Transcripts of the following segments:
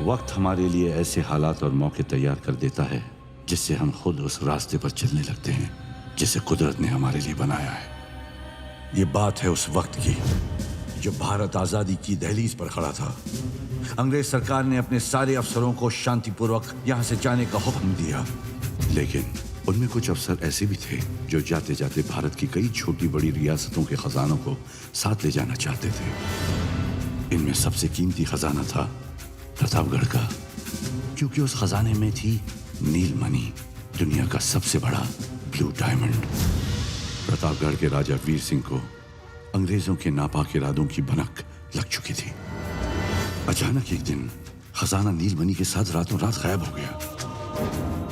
वक्त हमारे लिए ऐसे हालात और मौके तैयार कर देता है जिससे हम खुद उस रास्ते पर चलने लगते हैं जिसे कुदरत ने हमारे लिए बनाया है। ये बात है उस वक्त की जब भारत आजादी की दहलीज पर खड़ा था। अंग्रेज सरकार ने अपने सारे अफसरों को शांतिपूर्वक यहां से जाने का हुक्म दिया, लेकिन उनमें कुछ अफसर ऐसे भी थे जो जाते जाते भारत की कई छोटी बड़ी रियासतों के खजानों को साथ ले जाना चाहते थे। इनमें सबसे कीमती खजाना था प्रतापगढ़ का, क्योंकि उस खजाने में थी नीलमणि, दुनिया का सबसे बड़ा ब्लू डायमंड। प्रतापगढ़ के राजा वीर सिंह को अंग्रेजों के नापाक इरादों की भनक लग चुकी थी। अचानक एक दिन खजाना नीलमणि के साथ रातों रात गायब हो गया।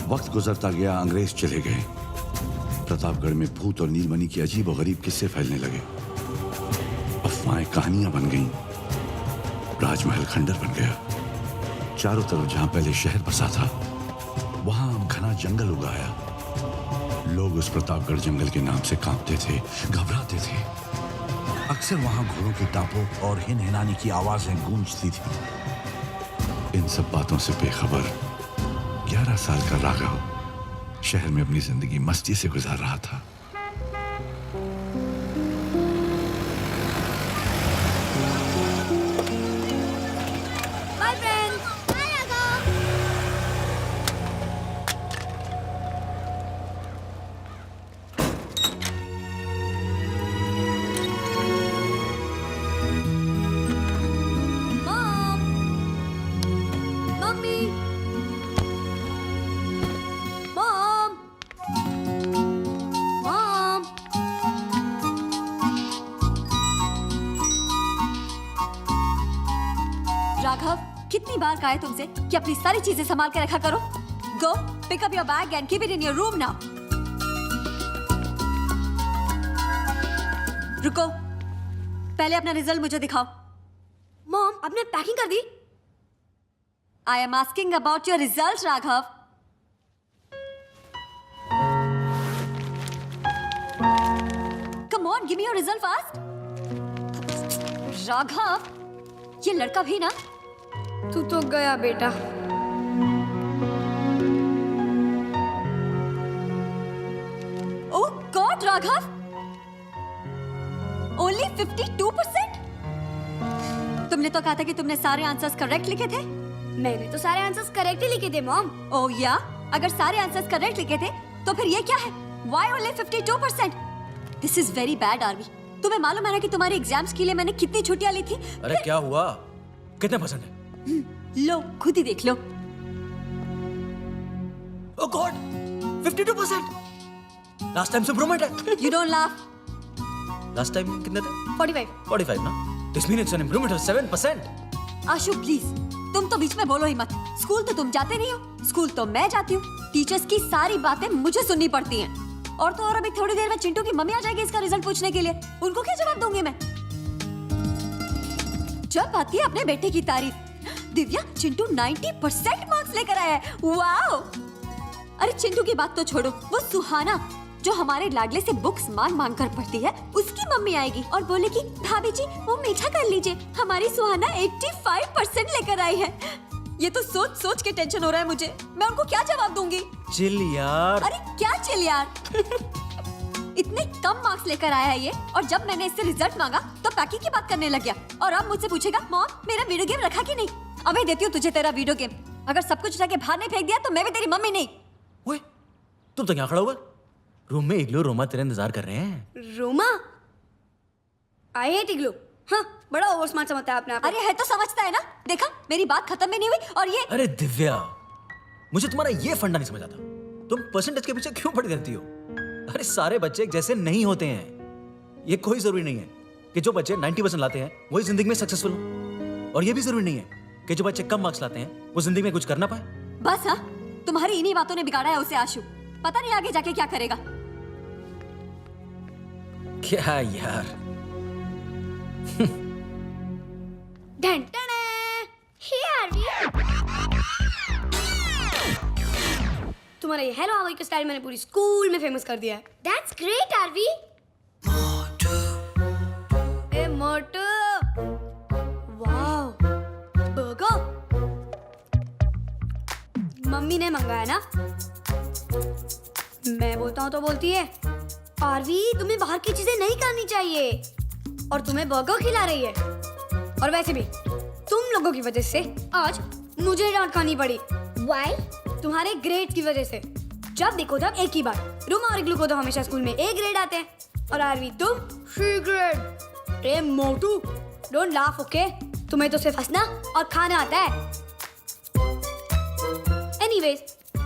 वक्त गुजरता गया, अंग्रेज चले गए। प्रतापगढ़ में भूत और नीलमणि के अजीब और गरीब किस्से फैलने लगे। अफवाहें कहानियां बन गईं। राजमहल खंडर बन गया। चारों तरफ जहां पहले शहर बसा था वहां अब घना जंगल उगाया। लोग उस प्रतापगढ़ जंगल के नाम से कांपते थे, घबराते थे। अक्सर वहां घोड़ों के टापों और हिनहिनाने की आवाजें गूंजती थी। इन सब बातों से बेखबर 11 साल का राघव शहर में अपनी जिंदगी मस्ती से गुजार रहा था। राघव, कितनी बार कहा है तुमसे कि अपनी सारी चीजें संभाल के रखा करो। Go, pick up your bag and keep it in your room now. रुको, पहले अपना रिजल्ट मुझे दिखाओ। मॉम, आपने पैकिंग कर दी? I am asking about your results, Raghav. Come on, give me your result fast. Raghav, ये लड़का भी ना। तू तो गया बेटा। Oh God, Raghav, only 52%? तुमने तो कहा था कि तुमने सारे आंसर्स करेक्ट लिखे थे। मैंने तो सारे आंसर्स करेक्ट ही लिखे थे मॉम। Oh yeah? अगर सारे आंसर्स करेक्ट लिखे थे तो फिर ये क्या है? Why only 52%? This is very bad, Aarvi. तुम्हें मालूम है ना कि तुम्हारे एग्जाम्स के लिए मैंने कितनी छुट्टियां ली थी? अरे क्या हुआ? कितने परसेंट है? लो, खुद ही देख लो। Oh God, 52%. लास्ट टाइम से इम्प्रूवमेंट है। You don't laugh. Last time कितने थे? 45। 45 ना? This means it's an improvement of 7%. Ashu please, तुम तो बीच में बोलो ही मत। स्कूल तो तुम जाते नहीं हो, स्कूल तो मैं जाती हूँ। टीचर्स की सारी बातें मुझे सुननी पड़ती हैं। और तो और अभी थोड़ी देर में चिंटू की मम्मी आ जाएगी इसका रिजल्ट पूछने के लिए। उनको क्या जवाब दूंगी मैं? जब आती है अपने बेटे की तारीफ, दिव्या चिंटू 90% मार्क्स लेकर आया है। वाओ! अरे चिंटू की बात तो छोड़ो, वो सुहाना जो हमारे लाडले से बुक्स मांग कर पढ़ती है, उसकी मम्मी आएगी और बोलेगी भाभी जी वो मीठा कर लीजिए, हमारी सुहाना 85% लेकर आई है। ये तो सोच सोच के टेंशन हो रहा है मुझे। मैं उनको क्या जवाब दूंगी? चिल यार। अरे क्या चिल यार? इतने कम मार्क्स लेकर आया है ये, और जब मैंने इससे रिजल्ट मांगा तो पैकिंग की बात करने लग गया। और अब मुझसे पूछेगा मॉम मेरा वीडियो गेम रखा कि नहीं? अभी देती हूँ तुझे तेरा वीडियो गेम। अगर सब कुछ उठा के बाहर नहीं फेंक दिया तो मैं भी तेरी मम्मी नहीं। ओए, तुम तो क्या खड़ा हुआ? रूम में इग्लू रोमा तेरे इंतजार कर रहे हैं। रोमा? आई हेट इग्लू। हाँ, बड़ा ओवर स्मार्ट समझता है अपने आप को। अरे है तो समझता है ना। देखा मेरी बात खत्म भी नहीं हुई और ये। अरे दिव्या, मुझे तुम्हारा ये फंडा नहीं समझ आता। तुम परसेंटेज के पीछे क्यों पड़ी रहती हो? अरे सारे बच्चे एक जैसे नहीं होते हैं। ये कोई जरूरी नहीं है कि जो बच्चे 90% लाते हैं वही जिंदगी में सक्सेसफुल हो, और ये भी जरूरी नहीं है कि जो बच्चे कम मार्क्स लाते हैं वो जिंदगी में कुछ कर ना पाए। बस हाँ, तुम्हारी इन्हीं बातों ने बिगाड़ा है उसे आशु। पता नहीं आगे जाके क्या करेगा। क्या यार? तुम्हारा ये हेलो हाउ आर यू का स्टाइल मैंने पूरी स्कूल में फेमस कर दिया है। That's great Aarvi. ए मोटू, वाओ, बर्गर, मम्मी ने मंगाया ना। मैं बोलता हूँ तो बोलती है, आरवी तुम्हें बाहर की चीजें नहीं खानी चाहिए, और तुम्हें बर्गर खिला रही है। और वैसे भी तुम लोगों की वजह से आज मुझे डांट खानी पड़ी। Why? तुम्हारे ग्रेड की वजह से। जब देखो तब एक ही बात, रूमा और इग्लू को तो हमेशा स्कूल में ए ग्रेड आते हैं, और आरवी तुम सी ग्रेड। ए मोटू, डोंट लाफ ओके? तुम्हें तो सिर्फ हंसना और खाना आता है। Anyways,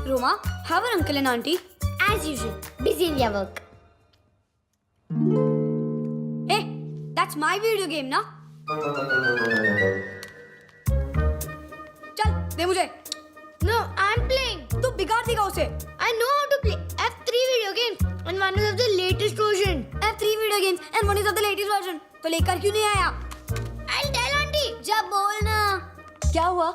Roma, how are uncle and auntie? As usual, busy in their work. ए, दैट्स माय वीडियो गेम ना। चल दे मुझे। No, I'm playing. तू बिगाड़ देगा उसे। I know how to play. I have 3 video games and one is of the latest version. I have 3 video games and one is of the latest version. तो लेकर क्यों नहीं आया? I'll tell auntie. जब बोलना। क्या हुआ?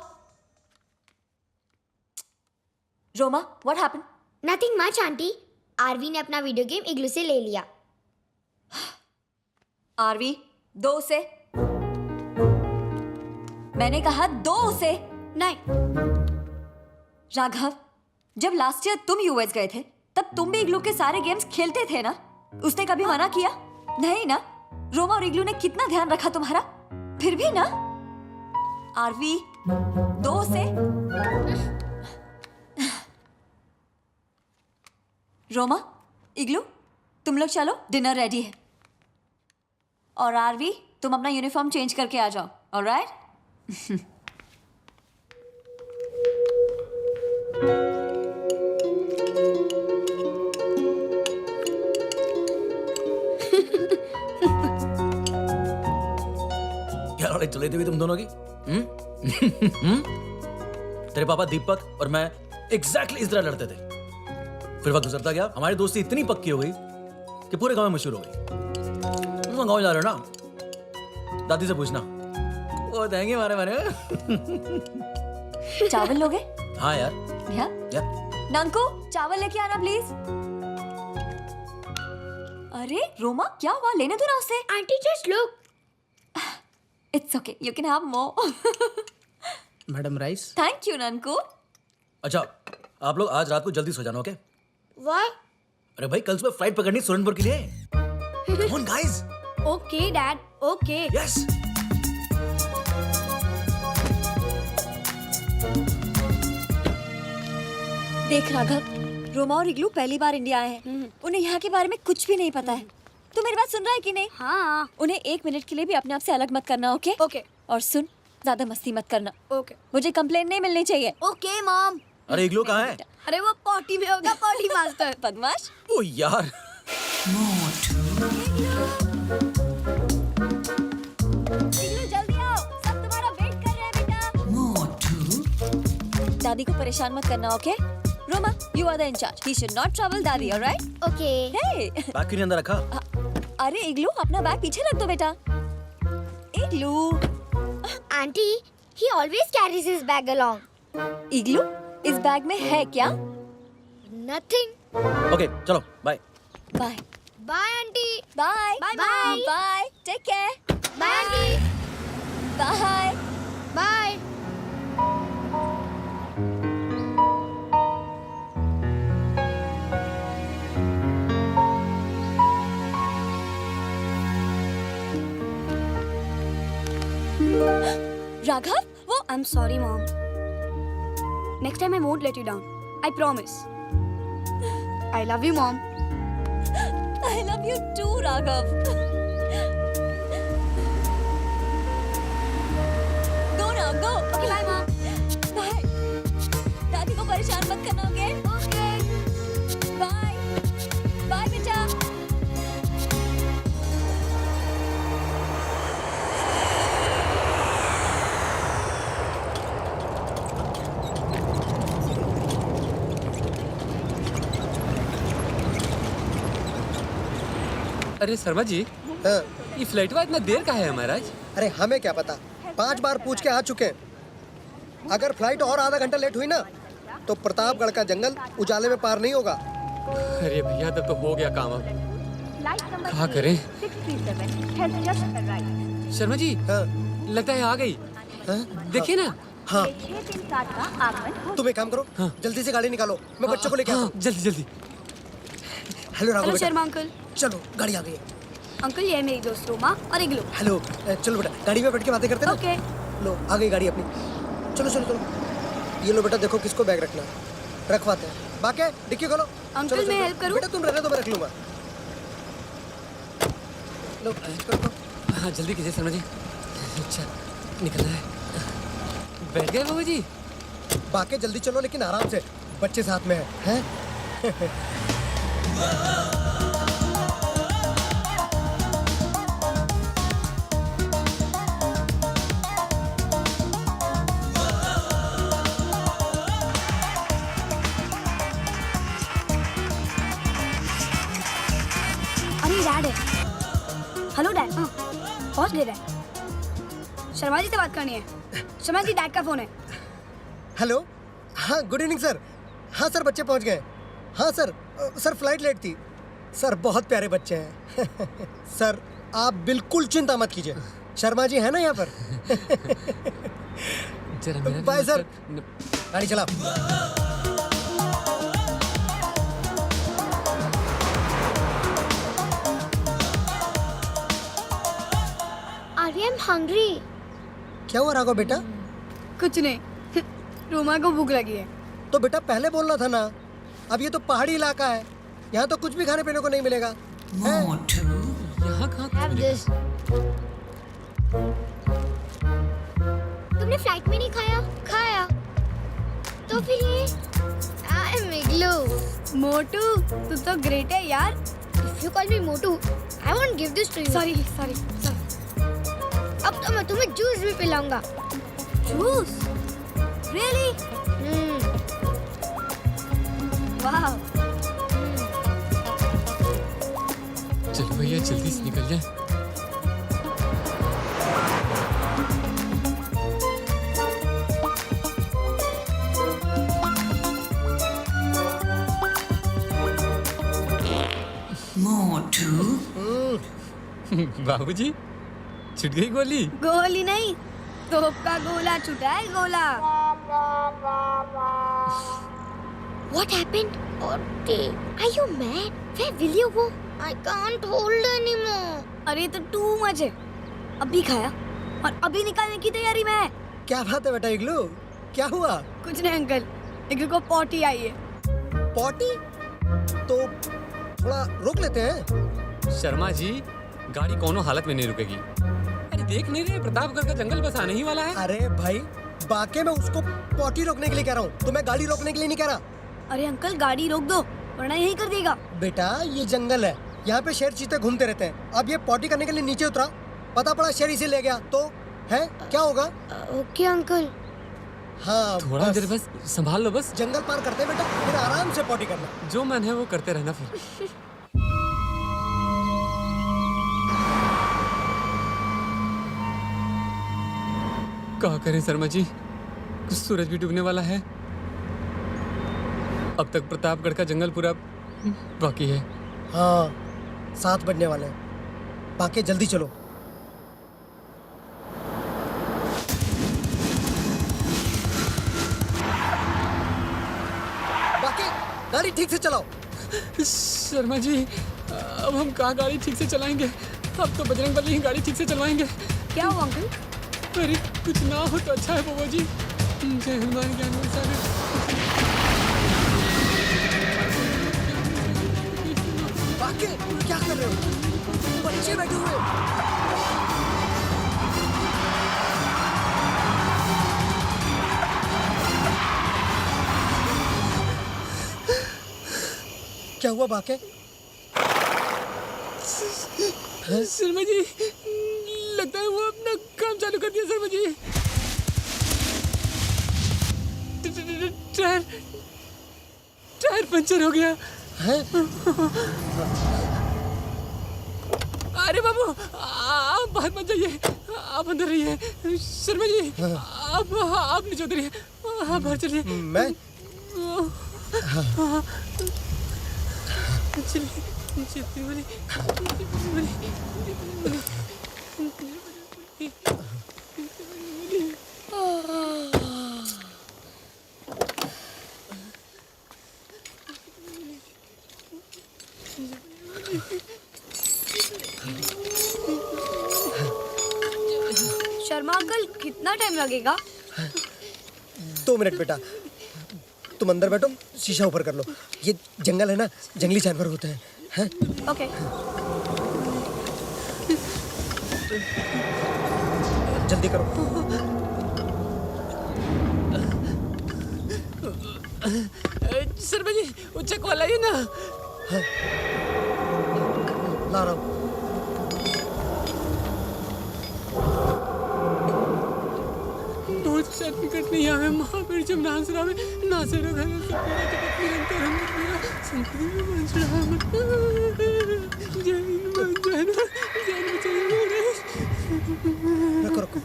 Roma, what happened? Nothing much, auntie. Aarvi ने अपना वीडियो गेम इग्लू से ले लिया. आरवी, दो उसे। मैंने कहा दो उसे। नहीं। राघव, जब लास्ट ईयर तुम यूएस गए थे तब तुम भी इग्लू के सारे गेम्स खेलते थे ना? उसने कभी मना किया? नहीं ना? रोमा और इग्लू ने कितना ध्यान रखा तुम्हारा, फिर भी ना? आरवी, दो से। रोमा, इग्लू, तुम लोग चलो, डिनर रेडी है। और आरवी, तुम अपना यूनिफॉर्म चेंज करके आ जाओ, ऑलराइट? क्या लड़ाई चली थी तुम दोनों की? तेरे पापा दीपक और मैं एग्जैक्टली इस तरह लड़ते थे। फिर वक्त गुजरता गया, हमारी दोस्ती इतनी पक्की हो गई कि पूरे गांव में मशहूर हो गई। तुम गांव जा रहे हो ना? दादी से पूछना, वो देंगे हमारे बारे में। चावल लोगे? हाँ यार। यार नंकू, चावल लेके आना प्लीज। अरे रोमा, क्या हुआ? लेने दो ना उसे। Auntie, just look. It's okay, you can have more. Madam rice. Thank you Nanku. अच्छा, आप लोग आज रात को जल्दी सो जाना, ओके? Why? अरे भाई, कल सुबह फ्लाइट पकड़नी सुरनपुर के लिए। Come on guys. Okay dad, okay. Yes. देख राघव, रोमा और इग्लू पहली बार इंडिया आए हैं। उन्हें यहाँ के बारे में कुछ भी नहीं पता है। तू मेरी बात सुन रहा है कि नहीं? हाँ। उन्हें 1 मिनट के लिए भी अपने आप से अलग मत करना, ओके? ओके। और सुन, ज्यादा मस्ती मत करना। ओके। मुझे कंप्लेंट नहीं मिलनी चाहिए। Okay mom. अरे इग्लू कहाँ है? अरे वो पॉटी में होगा, पॉटी मास्टर। बदमाश। ओ यार। इग्लू जल्दी आओ, सब तुम्हारा वेट कर रहे हैं बेटा। दादी को परेशान मत करना, okay? Roma, you are the in charge. He should not trouble daddy, alright? Okay. Hey. Bag क्यों नहीं अंदर रखा? अरे इग्लू, अपना बैग पीछे रख दो बेटा। इग्लू। Auntie, he always carries his bag along. इग्लू, इस बैग में है क्या? Nothing. ओके, चलो, bye. Bye. Bye, auntie. Bye. Bye, bye. bye. Bye. Take care. Bye, auntie. Bye. Bye. Raghav, वो I'm sorry mom. Next time I won't let you down. I promise. I love you mom. I love you too, Raghav. Go now, go. Okay, bye mom. Bye. दादी को परेशान मत करना, okay? Okay. Bye. Bye बेटा। अरे शर्मा जी, हाँ, ये फ्लाइटवा इतना देर का है महाराज? अरे हमें क्या पता, 5 बार पूछ के आ चुके हैं। अगर फ्लाइट और आधा घंटा लेट हुई ना तो प्रतापगढ़ का जंगल उजाले में पार नहीं होगा। अरे भैया, तब तो हो गया काम। अब क्या करें? शर्मा जी, हाँ, लगता है आ गई। हाँ, देखिए ना, हाँ 637 का आगमन हो। तुम एक काम करो, जल्दी से गाड़ी निकालो, मैं बच्चों को लेके आता हूँ। जल्दी जल्दी। हेलो राघव हेलो बेटा, शर्मा अंकल। चलो गाड़ी आ गई है। अंकल ये है मेरी दोस्त रोमा और इग्लू। हेलो चलो बेटा, गाड़ी में बैठ के बातें करते हैं ना। ओके। लो आ गई गाड़ी अपनी। चलो चलो चलो, ये लो बेटा, देखो किसको बैग रखना है, रखवाते हैं। बाकी डिक्की खोलो। अंकल, चलो, मैं चलो, हेल्प करूं? बेटा तुम रहने दो, मैं रख लूंगा। लो रखो। हाँ जल्दी कीजिए शर्मा जी। अच्छा निकलना है। बैठ गए बाबू जी? बाकी जल्दी चलो लेकिन आराम से, बच्चे साथ में हैं। अरे डैड है। Hello dad. हाँ पहुंच गए डैड। शर्मा जी से बात करनी है। शर्मा जी डैड का फोन है। हेलो, हाँ गुड इवनिंग सर। हाँ सर बच्चे पहुंच गए। हाँ सर, सर फ्लाइट लेट थी। सर बहुत प्यारे बच्चे हैं। सर आप बिल्कुल चिंता मत कीजिए, शर्मा जी है ना यहाँ पर। जरा मेरा भी बाय सर। मतलब- गाड़ी चला। Arya, I'm hungry. क्या हुआ राघव बेटा? कुछ नहीं। रोमा को भूख लगी है। तो बेटा पहले बोलना था ना। अब ये तो पहाड़ी इलाका है, यहाँ तो कुछ भी खाने पीने को नहीं मिलेगा। हैं? यहाँ कहाँ? Have this. तुमने फ्लाइट में नहीं खाया? खाया। तो फिर ये? I'm Igloo. मोटू तू तो ग्रेट है यार। If you call me Motu, I won't give this to you. Sorry sorry sorry. अब तो मैं तुम्हें जूस भी पिलाऊंगा। जूस? रियली? वाह। चलो भैया जल्दी से निकल जाए। बाबूजी छूट गई गोली। गोली नहीं, तोप का गोला छुटा है गोला। What happened? Okay. Are you mad? Where will you go? I can't hold anymore. अरे तो टू मच है। अभी खाया और अभी निकालने की तैयारी में है। क्या बात है बेटा इग्लू, क्या हुआ? कुछ नहीं अंकल, इग्लू को पॉटी आई है। पॉटी? तो थोड़ा रोक लेते हैं। शर्मा जी गाड़ी कोनो हालत में नहीं रुकेगी। अरे देख नहीं रहे प्रतापगढ़ का जंगल बस आने ही वाला है। अरे भाई बाकी मैं उसको पॉटी रोकने के लिए कह रहा हूँ, तो मैं गाड़ी रोकने के लिए नहीं कह रहा। अरे अंकल गाड़ी रोक दो वरना यही कर देगा। बेटा ये जंगल है, यहाँ पे शेर चीते घूमते रहते हैं। अब ये पॉटी करने के लिए नीचे उतरा, पता पड़ा शेर इसे ले गया तो है क्या होगा? Okay, uncle. हाँ थोड़ा देर बस संभाल लो बस। जंगल पार करते हैं बेटा, फिर आराम से पॉटी करना। जो मन है वो करते रहना फिर। क्या करें शर्मा जी, सूरज भी डूबने वाला है। अब तक प्रतापगढ़ का जंगल पूरा बाकी है। हाँ 7 बजने वाले हैं, बाकी जल्दी चलो। बाकी गाड़ी ठीक से चलाओ। शर्मा जी अब हम कहाँ गाड़ी ठीक से चलाएंगे? अब तो बजरंग बली ही गाड़ी ठीक से चलवाएंगे। क्या हुआ अंकल? अरे कुछ ना हो तो अच्छा है बाबा जी। जय हनुमान ज्ञान गुण सागर। बाकी क्या कर रहे हो? बच्चे बैठे हुए हैं। क्या हुआ बाकी? शर्मा जी लगता है वो अपना काम चालू कर दिया। शर्मा जी टायर पंचर हो गया। हैं? अरे बाबू आप बाहर मत जाइए, आप अंदर रहिए। शर्मा जी आप नीचे उतरिए, आप बाहर चलिए। मैं चलिए कितना टाइम लगेगा? 2 मिनट बेटा, तुम अंदर बैठो, शीशा ऊपर कर लो। ये जंगल है ना, जंगली जानवर होते हैं। ओके। जल्दी करो। शर्मा जी वो चेक वाला है ना? ला रहा हूँ। बहुत सर्टिफिकेट नहीं आवे महावीर जब नाच रहा है नाचे रहा है सब निरंतर हम मेरा संस्कृति में बंच रहा है जान बचाइए। रखो रखो,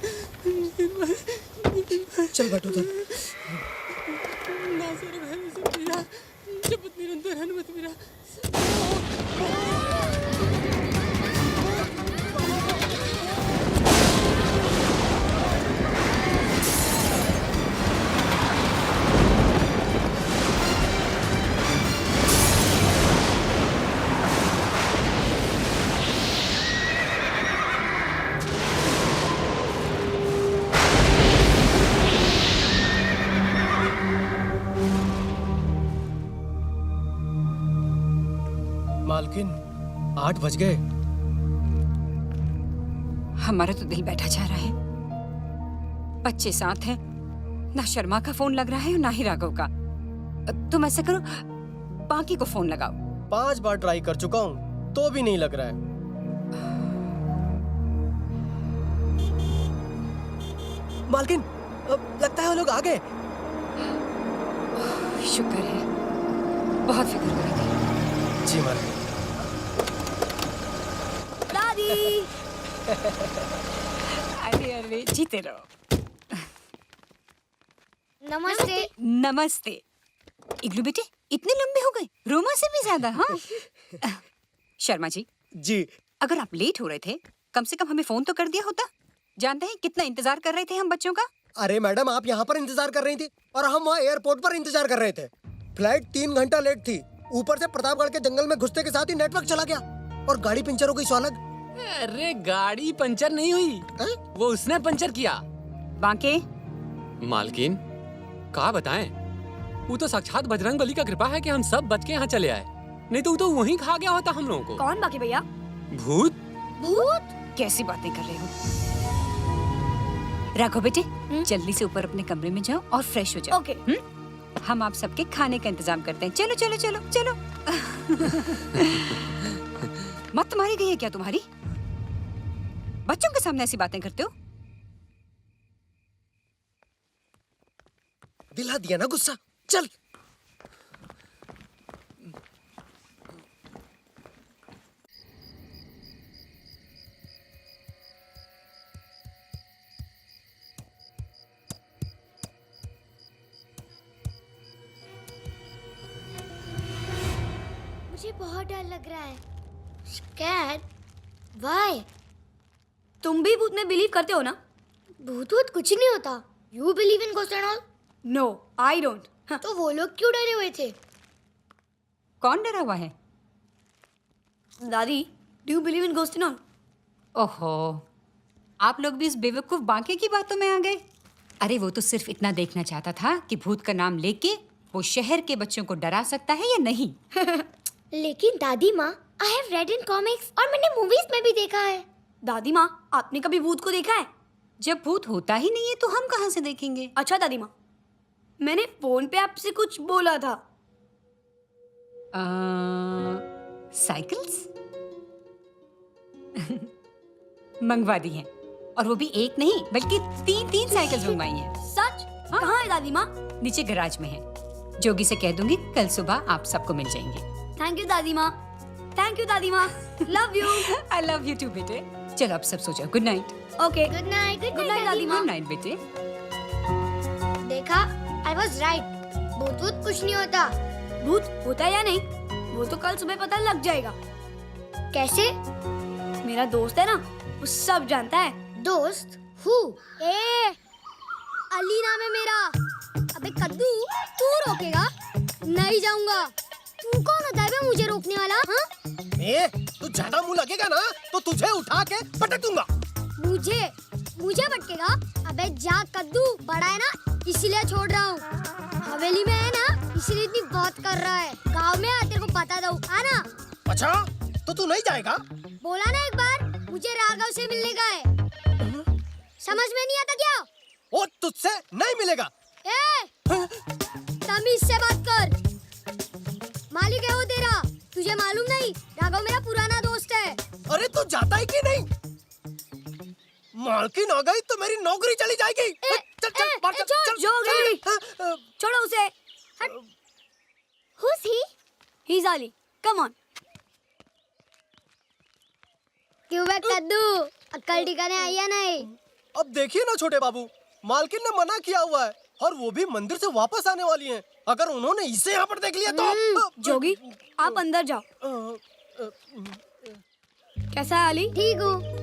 चल बैठो उधर। नाचे रहा है सब मेरा जब निरंतर हनुमत मेरा। मालकिन 8 बज गए। हमारा तो दिल बैठा जा रहा है। बच्चे साथ हैं, ना शर्मा का फोन लग रहा है और ना ही राघव का। तुम ऐसा करो, बाकी को फोन लगाओ। 5 बार ट्राई कर चुका हूँ तो भी नहीं लग रहा है। मालकिन लगता है वो लोग आ गए। शुक्र है, बहुत फिक्र हो रही थी। जी मालकिन। दादी। अरे अरे जीते रहो। नमस्ते। नमस्ते। इग्लू बेटे इतने लंबे हो गए, रोमा से भी ज्यादा। हाँ शर्मा जी, जी अगर आप लेट हो रहे थे कम से कम हमें फोन तो कर दिया होता। जानते हैं कितना इंतजार कर रहे थे हम बच्चों का। अरे मैडम, आप यहाँ पर इंतजार कर रही थी और हम वहाँ एयरपोर्ट पर इंतजार कर रहे थे। फ्लाइट 3 घंटा लेट थी। ऊपर से प्रतापगढ़ के जंगल में घुसते के साथ ही नेटवर्क चला गया और गाड़ी पंचर हो गई। सो अलग। अरे गाड़ी पंचर नहीं हुई, वो उसने पंचर किया। बांके मालकिन कहा बताएं, वो तो साक्षात बजरंग बली का कृपा है कि हम सब बच के यहाँ चले आए, नहीं तो वो तो वहीं खा गया होता हम लोगों को। कौन बाकी भैया? भूत। भूत? कैसी बातें कर रहे हो? राघव बेटे जल्दी से ऊपर अपने कमरे में जाओ और फ्रेश हो जाओ। ओके। हम आप सबके खाने का इंतजाम करते हैं। चलो चलो चलो चलो। मत मारी गई है क्या तुम्हारी? बच्चों के सामने ऐसी बातें करते हो? दिला दिया ना गुस्सा। चल। मुझे बहुत डर लग रहा है। Scared? Why? तुम भी भूत में बिलीव करते हो ना? भूत वूत कुछ नहीं होता। You believe in ghost and all? No, I don't. तो वो लोग क्यों डरे हुए थे? कौन डरा हुआ है? दादी, do you believe in ghost and all? ओहो, आप लोग भी इस बेवकूफ बांके की बातों में आ गए। अरे वो तो सिर्फ इतना देखना चाहता था कि भूत का नाम लेके वो शहर के बच्चों को डरा सकता है या नहीं। लेकिन दादी माँ, I have read in comics और मैंने मूवीज में भी देखा है। दादी माँ, आपने कभी भूत को देखा है? जब भूत होता ही नहीं है तो हम कहाँ से देखेंगे? अच्छा दादी माँ, मैंने फोन पे आपसे कुछ बोला था। साइकिल्स मंगवा दी हैं, और वो भी एक नहीं बल्कि 3 साइकिल्स मंगवाई हैं। सच? हाँ। कहाँ है दादी माँ? नीचे गैराज में है। जोगी से कह दूंगी कल सुबह आप सबको मिल जाएंगे। थैंक यू दादी माँ। थैंक यू दादी माँ। Love you. I love you too बेटे। चलो अब सब सो जाओ। Good night. Okay. Good night. Good night दादी माँ। गुड नाइट बेटे। देखा, I was right. भूत वूत कुछ नहीं होता। भूत होता है या नहीं वो तो कल सुबह पता लग जाएगा। कैसे? मेरा दोस्त है ना, वो सब जानता है। दोस्त? Who? ए, अली नाम है मेरा। अबे कद्दू, तू रोकेगा? नहीं जाऊंगा। तू कौन होता है बे मुझे रोकने वाला? हाँ? तू ज्यादा मुंह लगेगा ना तो तुझे उठा के पटक दूंगा। मुझे भटकेगा? अबे जा कद्दू, बड़ा है ना इसीलिए छोड़ रहा हूँ। हवेली में है ना इसीलिए इतनी बात कर रहा है। गाँव में आ तेरे को बता दो, आना। अच्छा तो तू नहीं जाएगा? बोला ना एक बार, मुझे राघव से मिलने का है। समझ में नहीं आता क्या? वो तुझसे नहीं मिलेगा। ए, तमीज से बात कर। मालिक है वो तेरा, तुझे मालूम नहीं? राघव मेरा पुराना दोस्त है। अरे तू जाता है कि नहीं? मालकिन आ गई तो मेरी नौकरी चली जाएगी। चल चल बाहर चल, छोड़, चल, जो चल, गई। छोड़ो उसे। Who's he? He's Ali. Come on. क्यों बे कद्दू, अक्ल ठिकाने आई या नहीं? अब देखिए ना छोटे बाबू, मालकिन ने मना किया हुआ है और वो भी मंदिर से वापस आने वाली हैं। अगर उन्होंने इसे यहाँ पर देख लिया तो जोगी, आप अंदर जाओ। कैसा है अली? ठीक हूँ।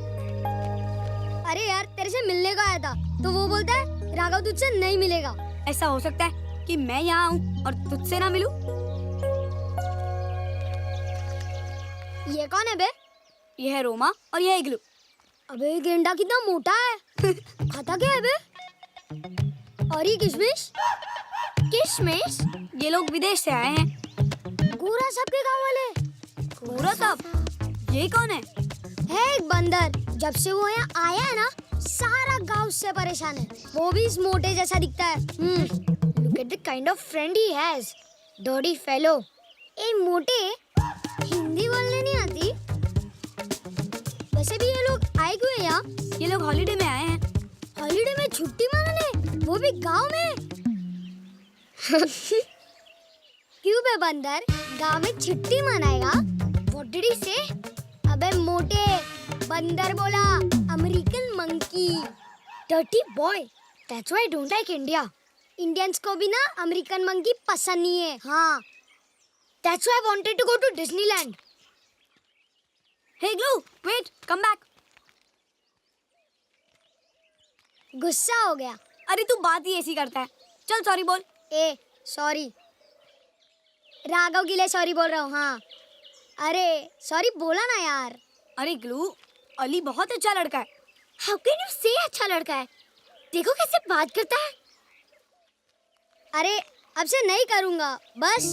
अरे यार तेरे से मिलने को आया था तो वो बोलता है राघव तुझसे नहीं मिलेगा। ऐसा हो सकता है कि मैं यहाँ आऊँ और तुझसे ना मिलूं? ये कौन है बे? ये है रोमा और ये है इग्लू। अबे ये गेंडा कितना मोटा है। खाता क्या है बे? और ये किशमिश? किशमिश? ये लोग विदेश से आए हैं। गोरा साहब के गाँव वाले? पूरा साहब, ये कौन है? है एक बंदर। जब से वो यहाँ आया है ना, सारा गांव उससे परेशान है। वो भी इस मोटे जैसा दिखता है। Look at the kind of friend he has. Dirty fellow. ए मोटे, हिंदी बोलने नहीं आती? वैसे भी ये लोग आए क्यों हैं यहाँ? ये लोग हॉलिडे में आए हैं। हॉलिडे में छुट्टी मारने, वो भी गांव में? क्यों बे बंदर, गांव में छुट्टी मनाएगा? What did he say? अबे मोटे, बंदर बोला, American monkey. Dirty boy, that's why I don't like India. Indians को भी ना अमेरिकन मंकी पसंद नहीं है। हाँ, that's why I wanted to go to Disneyland. Hey igloo, wait, come back. गुस्सा हो गया? अरे तू बात ही ऐसी करता है। चल सॉरी बोल। ए सॉरी, राघव के लिए सॉरी बोल रहा हूँ। हाँ अरे सॉरी बोला ना यार। अरे इग्लू, अली बहुत अच्छा लड़का है। हाउ कैन यू से अच्छा लड़का है? देखो कैसे बात करता है। अरे अब से नहीं करूँगा, बस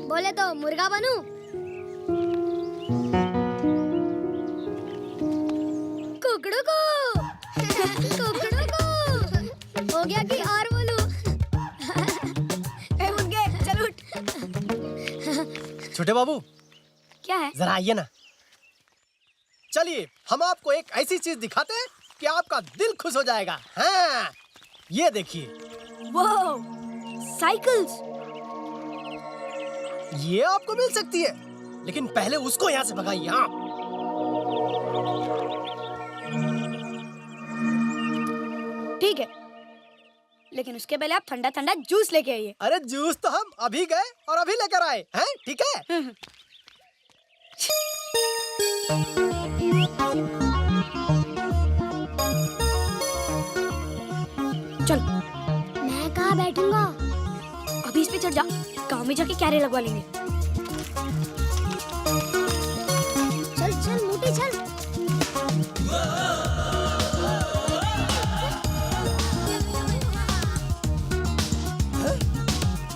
बोले तो मुर्गा बनूं। कुकड़ू को कुकड़ू को हो गया कि और बोलूं? ए उठ गए, चल उठ। छोटे बाबू क्या है? जरा आइए ना। चलिए हम आपको एक ऐसी चीज दिखाते हैं कि आपका दिल खुश हो जाएगा। हाँ ये देखिए, वो साइकिल्स। ये आपको मिल सकती है, लेकिन पहले उसको यहाँ से भगाइए। हाँ ठीक है, लेकिन उसके पहले आप ठंडा ठंडा जूस लेके आइए। अरे जूस तो हम अभी गए और अभी लेकर आए हैं। ठीक है चल मैं कहाँ बैठूंगा? अभी इस पे चढ़ जा, गांव में जाके क्यारे लगवा लेंगे। चल चल मोटे चल।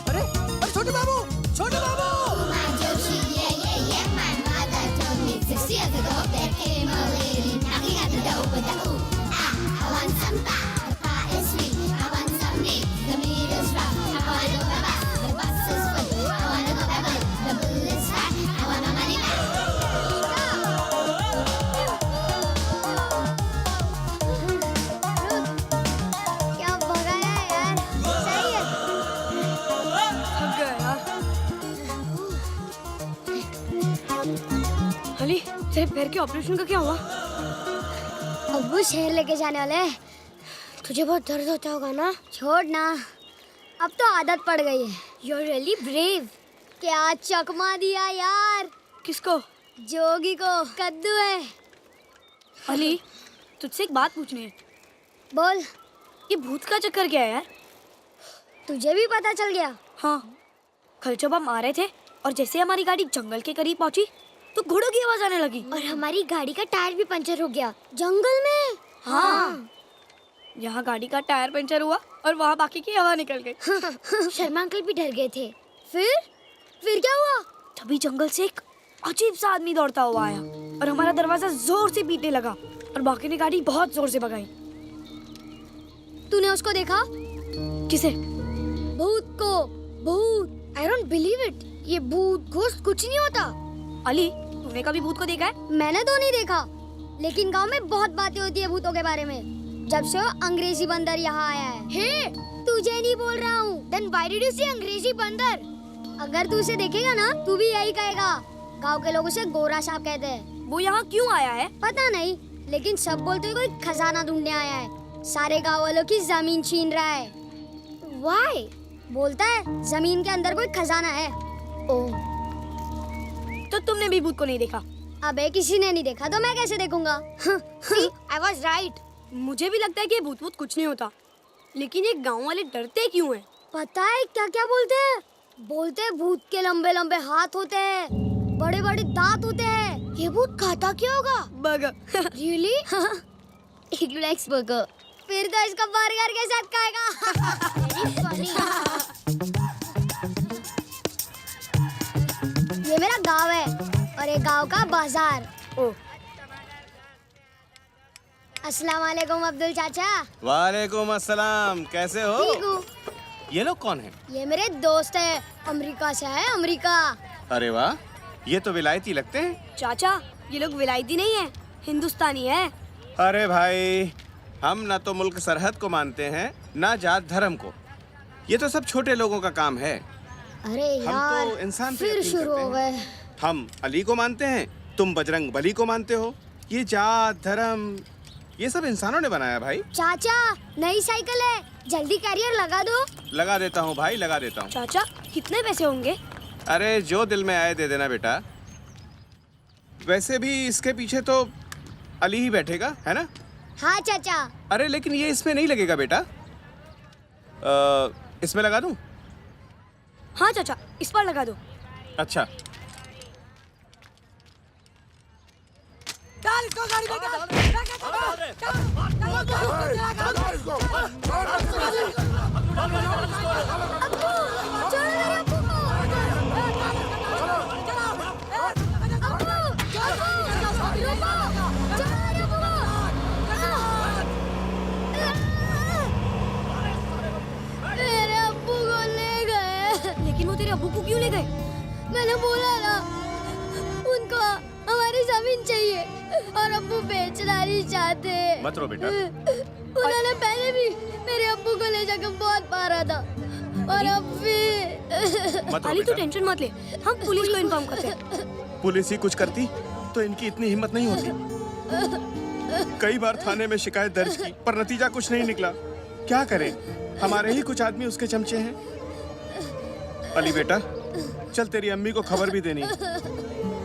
अरे अरे छोटे बाबू, छोटे बाबू। क्या भगाया यार, सही है। थक गया यार। अली, तेरे पैर के ऑपरेशन का क्या हुआ? अब वो शहर लेके जाने वाले हैं। तुझे बहुत दर्द होता होगा ना? छोड़ ना, अब तो आदत पड़ गई है। You're really brave। क्या चकमा दिया यार। किसको? जोगी को। कद्दू है। अली, तुझसे एक बात पूछनी है। बोल। ये भूत का चक्कर क्या है यार? तुझे भी पता चल गया? हाँ, कल जब हम आ रहे थे और जैसे हमारी गाड़ी जंगल के करीब पहुंची तो घोड़ों की आवाज आने लगी। और हमारी गाड़ी का टायर भी पंचर हो गया। जंगल में? हाँ। यहाँ गाड़ी का टायर पंचर हुआ और वहाँ बाकी की हवा निकल गई। शर्मा अंकल भी डर गए थे। फिर क्या हुआ? तभी जंगल से एक अजीब सा आदमी दौड़ता हुआ आया और हमारा दरवाजा जोर से पीटने लगा और बाकी ने गाड़ी बहुत जोर से भगाई। तूने उसको देखा? किसे? भूत को। भूत। I don't believe it. ये भूत घोस्ट कुछ नहीं होता। अली, तूने कभी भूत को देखा है? मैंने तो नहीं देखा, लेकिन गांव में बहुत बातें होती है भूतों के बारे में, जब से वो अंग्रेजी बंदर यहाँ आया है। हे, तुझे नहीं बोल रहा हूँ। Then why did you say अंग्रेजी बंदर? अगर तू उसे देखेगा ना, तू भी यही कहेगा। गांव के लोग उसे गोरा सांप कहते हैं। वो यहाँ क्यों आया है? पता नहीं, लेकिन सब बोलते हैं कोई खजाना ढूंढने आया है। सारे गाँव वालों की जमीन छीन रहा है। Why? बोलता है जमीन के अंदर कोई खजाना है। ओह, तो तुमने भी भूत को नहीं देखा? अबे किसी ने नहीं देखा तो मैं कैसे देखूंगा? See, I was right. मुझे भी लगता है कि भूत भूत कुछ नहीं होता, लेकिन ये गांव वाले डरते क्यों हैं? पता है क्या क्या बोलते हैं? बोलते हैं भूत के लंबे लंबे हाथ होते हैं, बड़े बड़े दांत होते हैं। ये भूत खाता क्या होगा? Burger. Really? He likes burger. फिर तो इसका बर्गर के साथ खाएगा। Very funny. ये मेरा गांव है और ये गांव का बाजार। ओह, अस्सलाम वालेकुम अब्दुल चाचा। वालेकुम अस्सलाम, कैसे हो? ठीक हूँ। ये लोग कौन हैं? ये मेरे दोस्त है, अमेरिका से है। अमेरिका। अरे वाह, ये तो विलायती लगते हैं। चाचा, ये लोग विलायती नहीं है, हिंदुस्तानी है। अरे भाई, हम ना तो मुल्क सरहद को मानते हैं, ना जात धर्म को। ये तो सब छोटे लोगों का काम है। अरे हम यार, तो इंसान पे फिर यकीन शुरू करते हो हैं। गए। हम अली को मानते हैं, तुम बजरंग बली को मानते हो। ये जात धर्म, ये सब इंसानों ने बनाया भाई। चाचा, नई साइकिल है, जल्दी कैरियर लगा दो। लगा देता हूँ भाई, लगा देता हूँ। चाचा, कितने पैसे होंगे? अरे जो दिल में आए दे देना बेटा। वैसे भी इसके पीछे तो अली ही बैठेगा, है ना? हाँ चाचा। अरे लेकिन ये इसमें नहीं लगेगा बेटा। इसमें लगा दूं? हाँ चाचा, इस पर लगा दो। अच्छा। मेरे अब्बू को ले गए। लेकिन वो तेरे अब्बू को क्यों ले गए? मैंने बोला ना, उनको हमारी जमीन चाहिए और अब्बू बेचना नहीं चाहते। मत रो बेटा। उन्होंने पहले भी मेरे अब्बू को ले जाकर बहुत मारा था और अब भी। मत रो अली, तू बेटा। टेंशन मत ले, हम पुलिस को इन्फॉर्म करते हैं। पुलिस ही कुछ करती तो इनकी इतनी हिम्मत नहीं होती। कई बार थाने में शिकायत दर्ज की पर नतीजा कुछ नहीं निकला। क्या करें, हमारे ही कुछ आदमी उसके चमचे हैं। अली बेटा, चल तेरी अम्मी को खबर भी देनी है।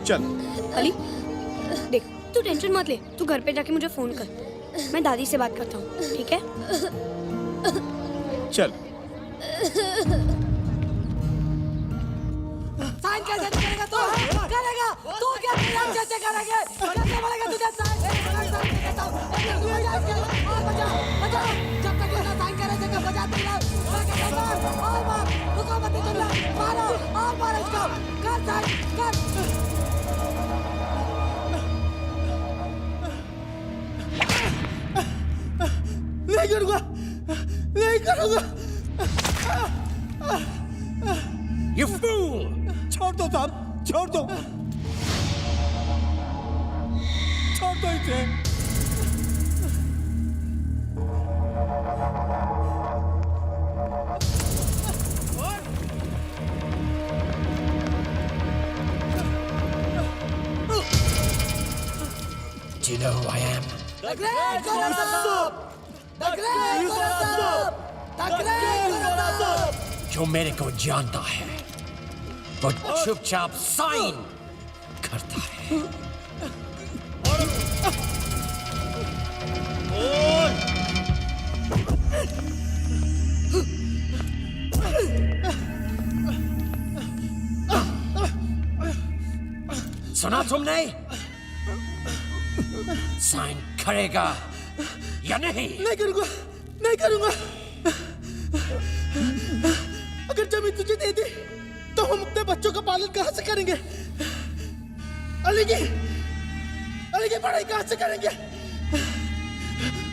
चल। अली, देख, तू टेंशन मत ले, तू घर पे जाके मुझे फोन कर, मैं दादी से बात करता हूँ, ठीक है? चल। साइन कैसे करेगा तू? करेगा तू? क्या साइन कैसे करेगा? कैसे बोलेगा तुझे साइन? बचा जब तक ये साइन करे जगह बजा दे और मार रुको मत तुम मारो और मारो इसको कर साइन कर। नहीं करूँगा, नहीं करूँगा। You fool! छोड़ दो साहब, छोड़ दो, छोड़ दो इसे। Do you know who I am? The Great Gorasop! The Great Gorasop! The Great Gorasop! जो मेरे को जानता है वो चुपचाप साइन करता है। सुना तुमने? साइन करेगा या नहीं? नहीं करूँगा, नहीं करूंगा। अगर जमीन तुझे दे दी तो हम अपने बच्चों का पालन कहां से करेंगे? अली की पढ़ाई कहां से करेंगे?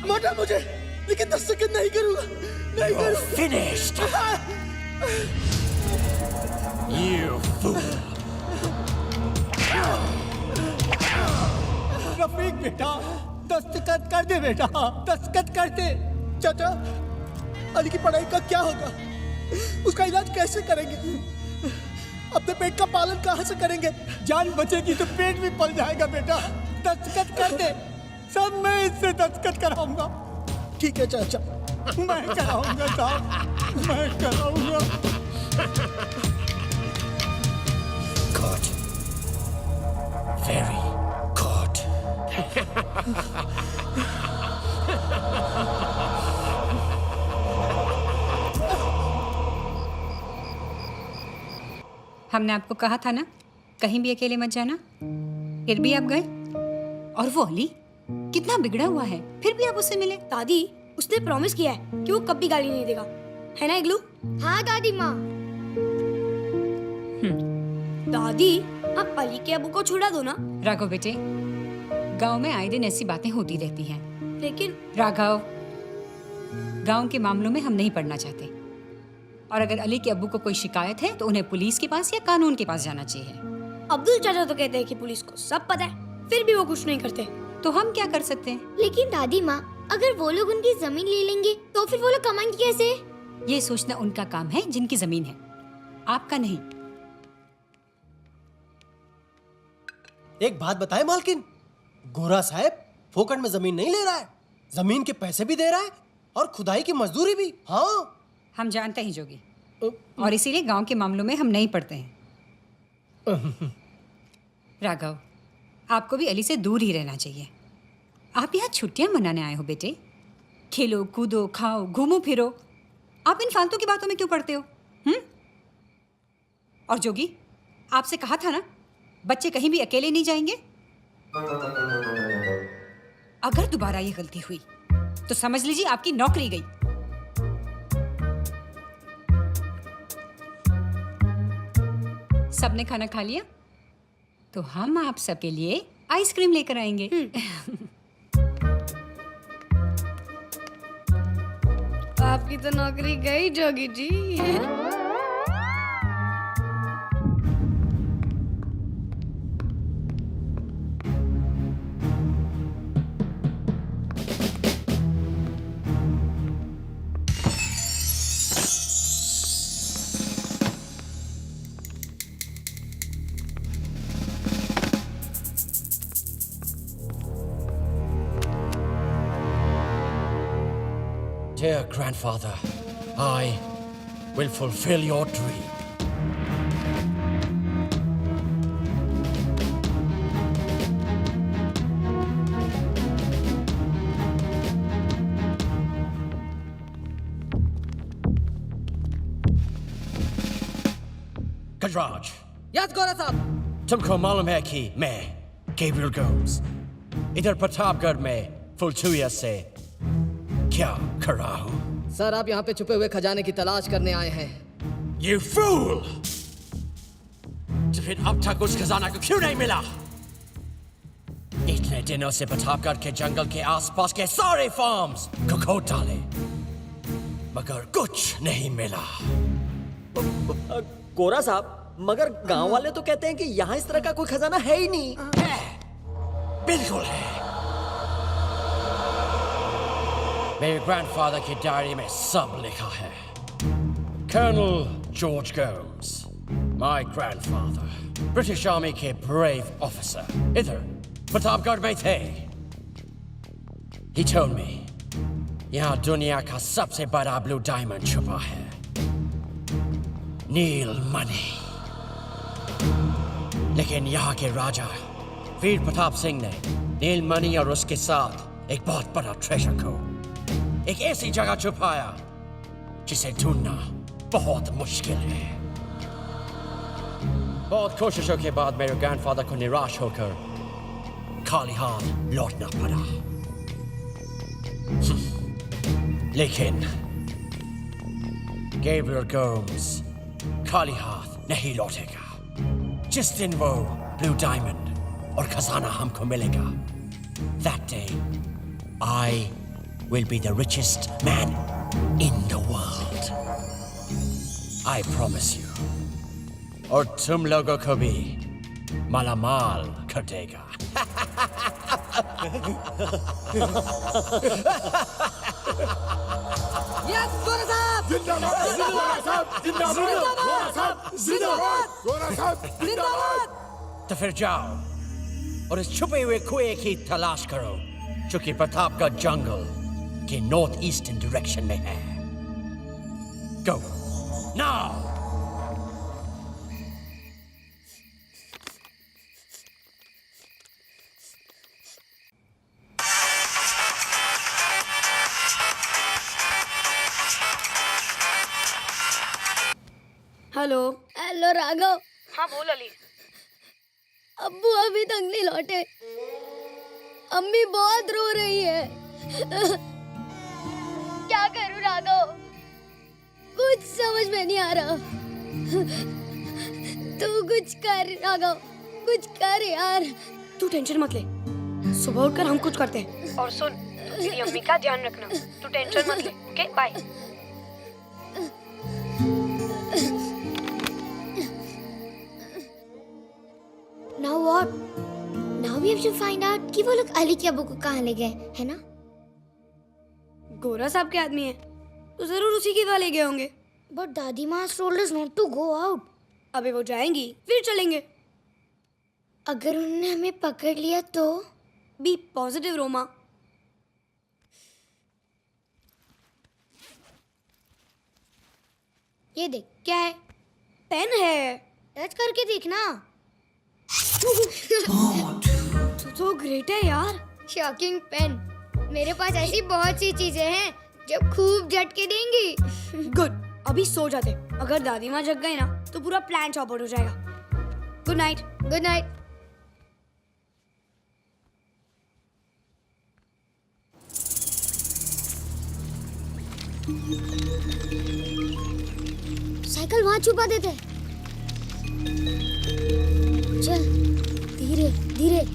मारा मुझे, लेकिन दस्तखत नहीं करूंगा, नहीं करूंगा। Finished. You fool. रफीक बेटा, दस्तखत कर दे बेटा, दस्तखत कर दे। चाचा, अली की पढ़ाई का क्या होगा? उसका इलाज कैसे करेंगे? अपने पेट का पालन कहां से करेंगे? जान बचेगी तो पेट भी पल जाएगा बेटा। दस्तखत कर दे, सब मैं इससे दस्तखत कराऊंगा। ठीक है चाचा, मैं कराऊंगा साहब, मैं कराऊंगा। Good. Very good. हमने आपको कहा था ना, कहीं भी अकेले मत जाना। फिर भी आप गए। और वो अली कितना बिगड़ा हुआ है, फिर भी आप उससे मिले। दादी, उसने प्रॉमिस किया है कि वो कभी गाली नहीं देगा, है ना इग्लू? हाँ दादी माँ। दादी, आप अली के अबू को छुड़ा दो ना। राघव बेटे, गांव में आए दिन ऐसी बातें होती रहती हैं। लेकिन राघव, गांव के मामलों में हम नहीं पड़ना चाहते। और अगर अली के अब्बू को कोई शिकायत है तो उन्हें पुलिस के पास या कानून के पास जाना चाहिए। अब्दुल चाचा तो कहते हैं कि पुलिस को सब पता है, फिर भी वो कुछ नहीं करते। तो हम क्या कर सकते हैं? लेकिन दादी माँ, अगर वो लोग उनकी जमीन ले लेंगे तो फिर वो लोग कमाएंगे कैसे? ये सोचना उनका काम है जिनकी जमीन है, आपका नहीं। एक बात बताए मालकिन, गोरा साहब फोकट में जमीन नहीं ले रहा है, जमीन के पैसे भी दे रहा है और खुदाई की मजदूरी भी। हाँ, हम जानते हैं जोगी, और इसीलिए गांव के मामलों में हम नहीं पड़ते हैं। राघव, आपको भी अली से दूर ही रहना चाहिए। आप यहाँ छुट्टियां मनाने आए हो बेटे। खेलो, कूदो, खाओ, घूमो फिरो। आप इन फालतू की बातों में क्यों पड़ते हो? और जोगी, आपसे कहा था ना, बच्चे कहीं भी अकेले नहीं जाएंगे। अगर दोबारा ये गलती हुई तो समझ लीजिए आपकी नौकरी गई। सबने खाना खा लिया तो हम आप सबके लिए आइसक्रीम लेकर आएंगे। आपकी तो नौकरी गई Jogi ji. Dear grandfather, I will fulfill your dream. Gajraj, yes गोरा साहब। तुमको मालूम है कि मैं गैब्रियल गोम्स इधर प्रतापगढ़ में फुलचुया से क्या कर रहा हूँ? सर, आप यहाँ पे छुपे हुए खजाने की तलाश करने आए हैं। You fool! तो फिर अब तक उस खजाना को क्यों नहीं मिला? इतने दिनों से प्रतापगढ़ के जंगल के आसपास के सारे फार्म्स को खोद डाले, मगर कुछ नहीं मिला। गोरा साहब, मगर गांव वाले तो कहते हैं कि यहाँ इस तरह का कोई खजाना है ही नहीं। बिल्कुल है। मेरे ग्रैंडफादर की डायरी में सब लिखा है। Colonel George Gomes, my grandfather, British army के ब्रेव ऑफिसर, इधर प्रतापगढ़ में थे। He told me, यहाँ दुनिया का सबसे बड़ा ब्लू डायमंड छुपा है, नील मणि। लेकिन यहाँ के राजा वीर प्रताप सिंह ने नील मणि और उसके साथ एक बहुत बड़ा ट्रेजर को एक ऐसी जगह छुपाया जिसे ढूंढना बहुत मुश्किल है। बहुत कोशिशों के बाद मेरे ग्रैंडफादर को निराश होकर खाली हाथ लौटना पड़ा। लेकिन गैब्रियल गोम्स खाली हाथ नहीं लौटेगा। जिस दिन वो ब्लू डायमंड और खजाना हमको मिलेगा, that day I will be the richest man in the world. I promise you. और तुम लोगों को भी मालामाल कर देगा। तो फिर जाओ और इस छुपे हुए कुएं की तलाश करो जो कि प्रतापगढ़ जंगल के नॉर्थ ईस्टर्न डायरेक्शन में है। Go now. Hello. Hello Raghav. हाँ बोल अली। अब्बू अभी तक नहीं लौटे। अम्मी बहुत रो रही है। क्या करूं राघव, कुछ समझ में नहीं आ रहा। तू कुछ कर राघव, कुछ कर यार। तू टेंशन मत ले, सुबह उठकर हम कुछ करते हैं। और सुन, तेरी अम्मी का ध्यान रखना। तू टेंशन मत ले। Okay bye. Now what? Now we have to find out कि वो लोग अली के अब्बू को कहाँ ले गए, है ना? गोरा साहब के आदमी है तो जरूर उसी के वहाँ ले गए होंगे। But दादी माँ told us not to go out. अबे वो जाएंगी फिर चलेंगे। अगर उन्होंने हमें पकड़ लिया तो? Be positive Roma. ये देख क्या है? पेन है, टच करके देखना। तू तो ग्रेट है यार। Shocking pen. मेरे पास ऐसी बहुत सी चीजें हैं जो खूब झटके देंगी। गुड, अभी सो जाते। अगर दादी माँ जग गई ना तो पूरा प्लान चौपट हो जाएगा। Good night. Good night. Cycle वहां छुपा देते। चल धीरे धीरे।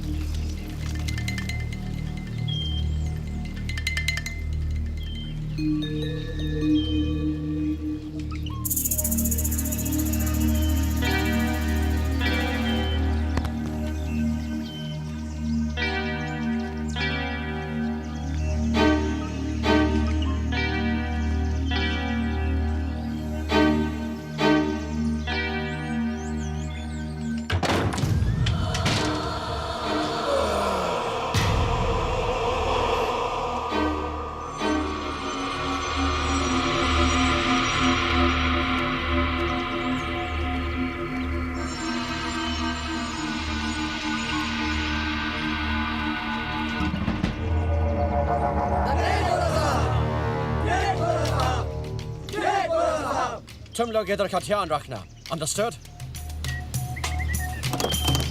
तुम लोग इधर का ध्यान रखना। Understood?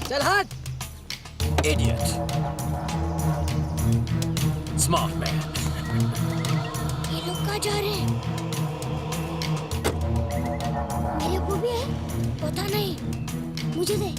चल हट। Idiot. Smart man. ये लोग कहाँ जा रहे हैं? मेरे अब्बू भी है? पता नहीं। मुझे दे।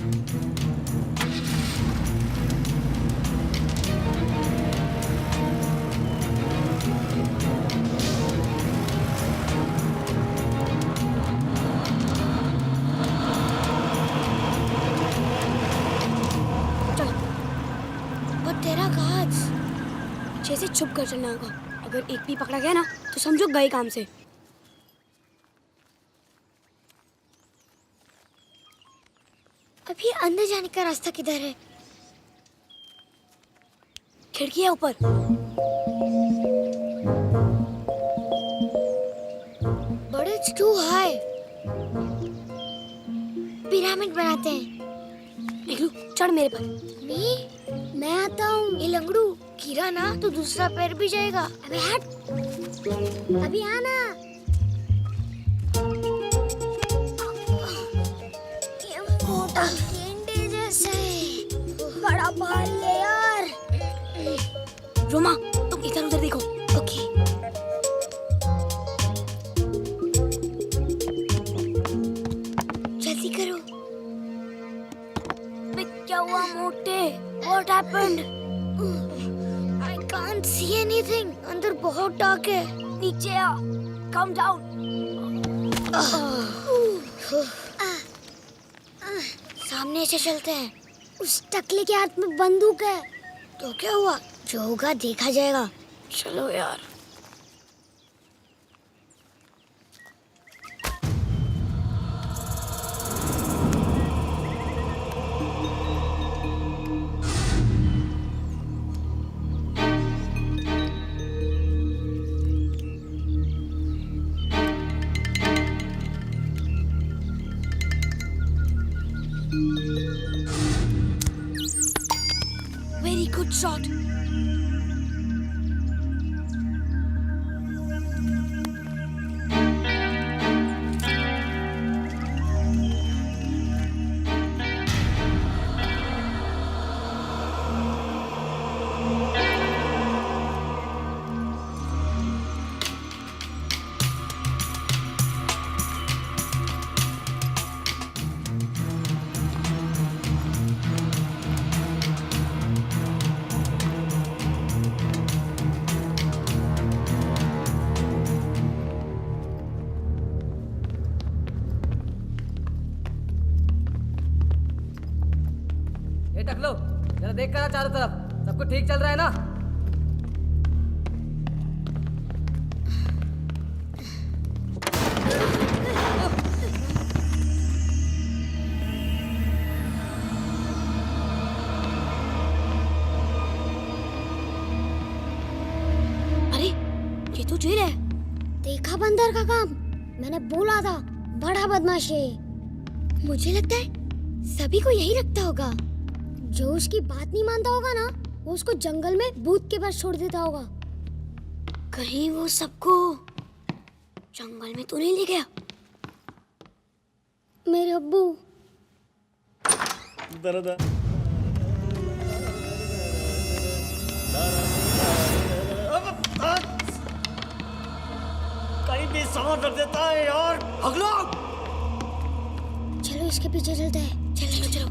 पीछे से छुप कर चलना होगा। अगर एक भी पकड़ा गया ना तो समझो गए काम से। अभी अंदर जाने का रास्ता किधर है? खिड़की है ऊपर। But it's too high. Pyramid बनाते हैं। निकलू, चढ़ मेरे पर। मैं आता हूँ। ये लंगड़ू गिरा ना तो दूसरा पैर भी जाएगा। अबे हट। अभी आना। ये मोटा गेंडे जैसा है। बड़ा भारी है यार। रोमा, तुम इधर उधर देखो। ओके। क्या हुआ मोटे? What happened? I can't see anything. अंदर बहुत डार्क है. नीचे आ. Come down. सामने से चलते हैं. उस टकले के हाथ में बंदूक है. तो क्या हुआ? जो होगा देखा जाएगा. चलो यार. Very good shot. ये टकलो, जरा देख कर चारों तरफ, सब कुछ ठीक चल रहा है ना? अरे ये तो जेल है. देखा बंदर का काम. मैंने बोला था बड़ा बदमाश है. मुझे लगता है सभी को यही लगता होगा. जो उसकी बात नहीं मानता होगा ना, वो उसको जंगल में भूत के पास छोड़ देता होगा. कहीं वो सबको जंगल में तो नहीं ले गया? मेरे अब्बू. कहीं भी सांस रख देता है यार। अगला चलो इसके पीछे चलते हैं. चलो चलो.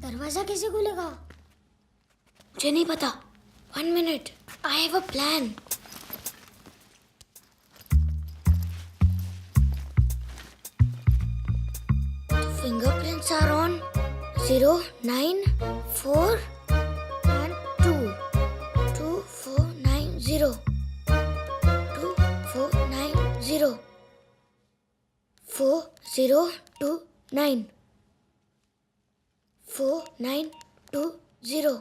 दरवाजा कैसे खुलेगा? मुझे नहीं पता. 1 minute. I have a plan. Fingerprints are on 0, 9, 4 and 2. 2, 4, 9, 0. 2, 4, 9, 0. 4, 0, 2, 9. 4, 9, 2, 0.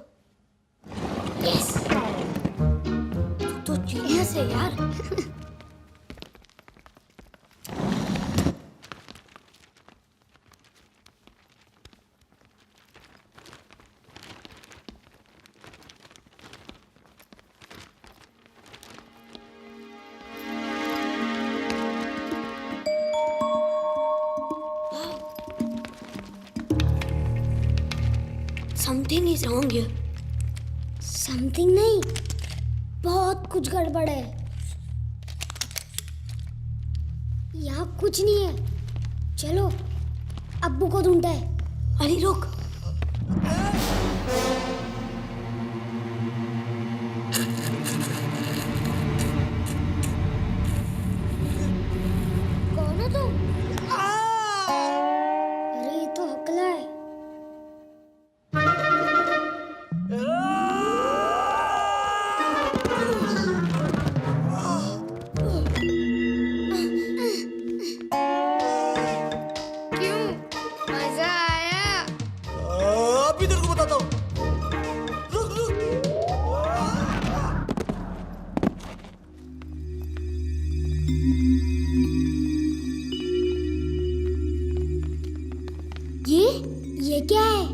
Yes. तो जीनियस है यार. Something is wrong here. Something नहीं, बहुत कुछ गड़बड़ है. यहाँ कुछ नहीं है. चलो अब्बू को ढूंढते हैं. अली रुक. कौन हो तुम? अरे ये तो हकला है. ये क्या है?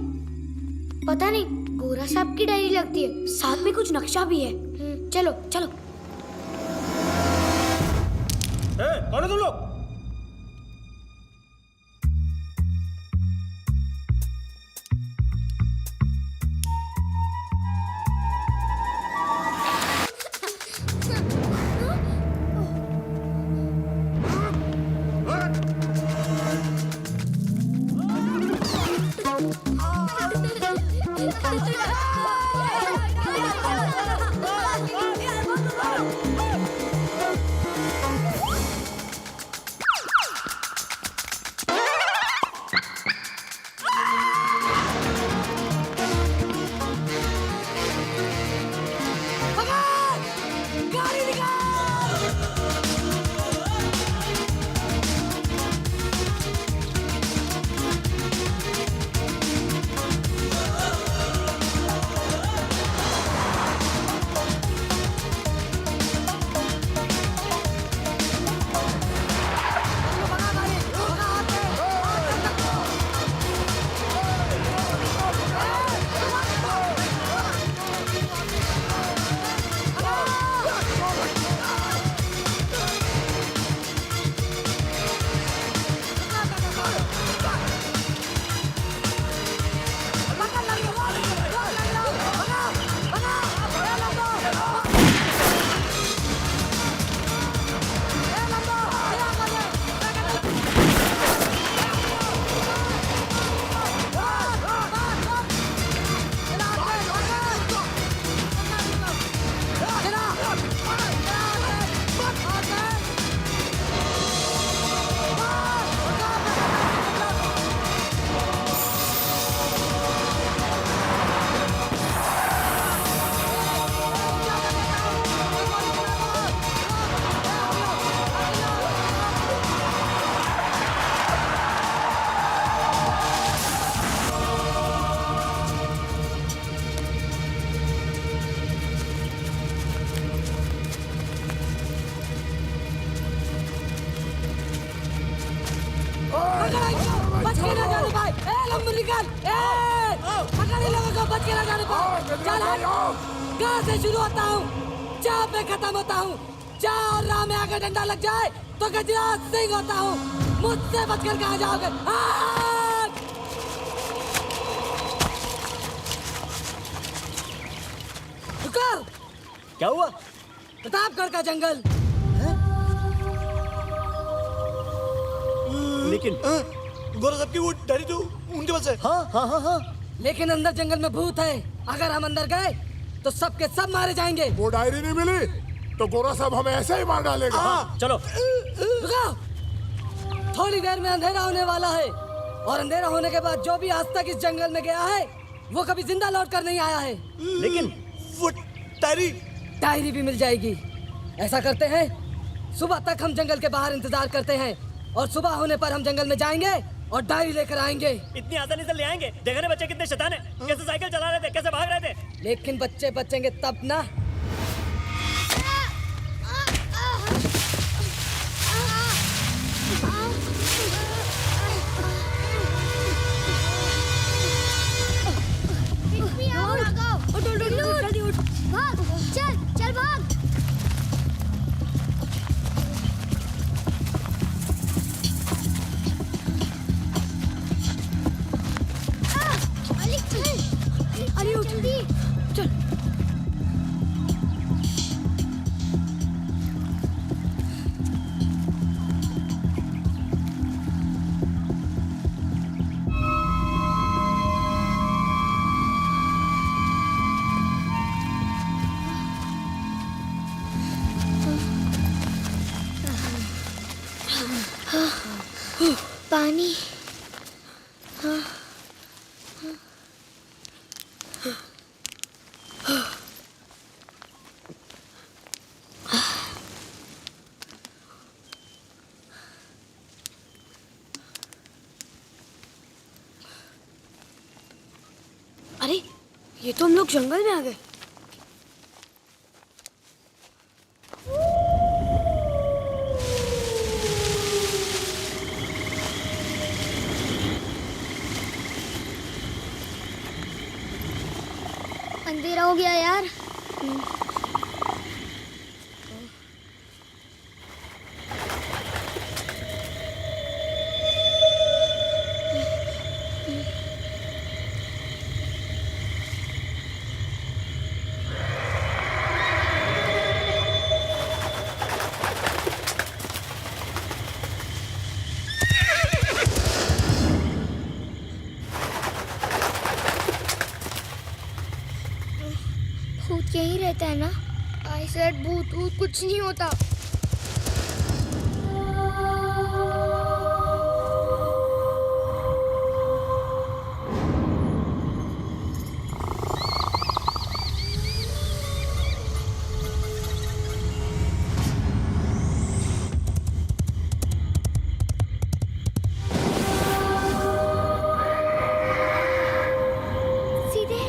पता नहीं. गोरा साहब की डायरी लगती है. साथ में कुछ नक्शा भी है. चलो चलो. कौन है तुम लोग? बच के ना जाने पाओ। चल कहाँ से शुरू होता हूँ, जहाँ पे खत्म होता हूँ। जहाँ और राह में आगे डंडा लग जाए तो गजराज सिंह होता हूँ। मुझसे बचकर कहाँ जाओगे? रुको, क्या हुआ? प्रतापगढ़ का जंगल। लेकिन गोरा साहब की वो डायरी तो उनके पास है। हाँ हाँ हाँ हाँ। लेकिन अंदर जंगल में भूत है, अगर हम अंदर गए तो सबके सब मारे जाएंगे। वो डायरी नहीं मिली तो गोरा साहब हमें ऐसे ही मार डालेगा। हाँ, चलो। रुको, थोड़ी देर में अंधेरा होने वाला है और अंधेरा होने के बाद जो भी आज तक इस जंगल में गया है वो कभी जिंदा लौट कर नहीं आया है। लेकिन वो डायरी भी मिल जाएगी। ऐसा करते हैं, सुबह तक हम जंगल के बाहर इंतजार करते हैं और सुबह होने पर हम जंगल में जाएंगे और डायरी लेकर आएंगे। इतनी आसानी से ले आएंगे? देखा ना बच्चे कितने शैतान हैं, कैसे साइकिल चला रहे थे, कैसे भाग रहे थे। लेकिन बच्चे बचेंगे तब ना। जल्दी उठ, भाग, चल चल भाग। अरे उठ जल्दी चल। पानी। अरे ये तो हम लोग जंगल में आ गए। अंधेरा हो गया यार। भूत यहीं रहता है ना? आई सेड भूत भूत कुछ नहीं होता। सीधे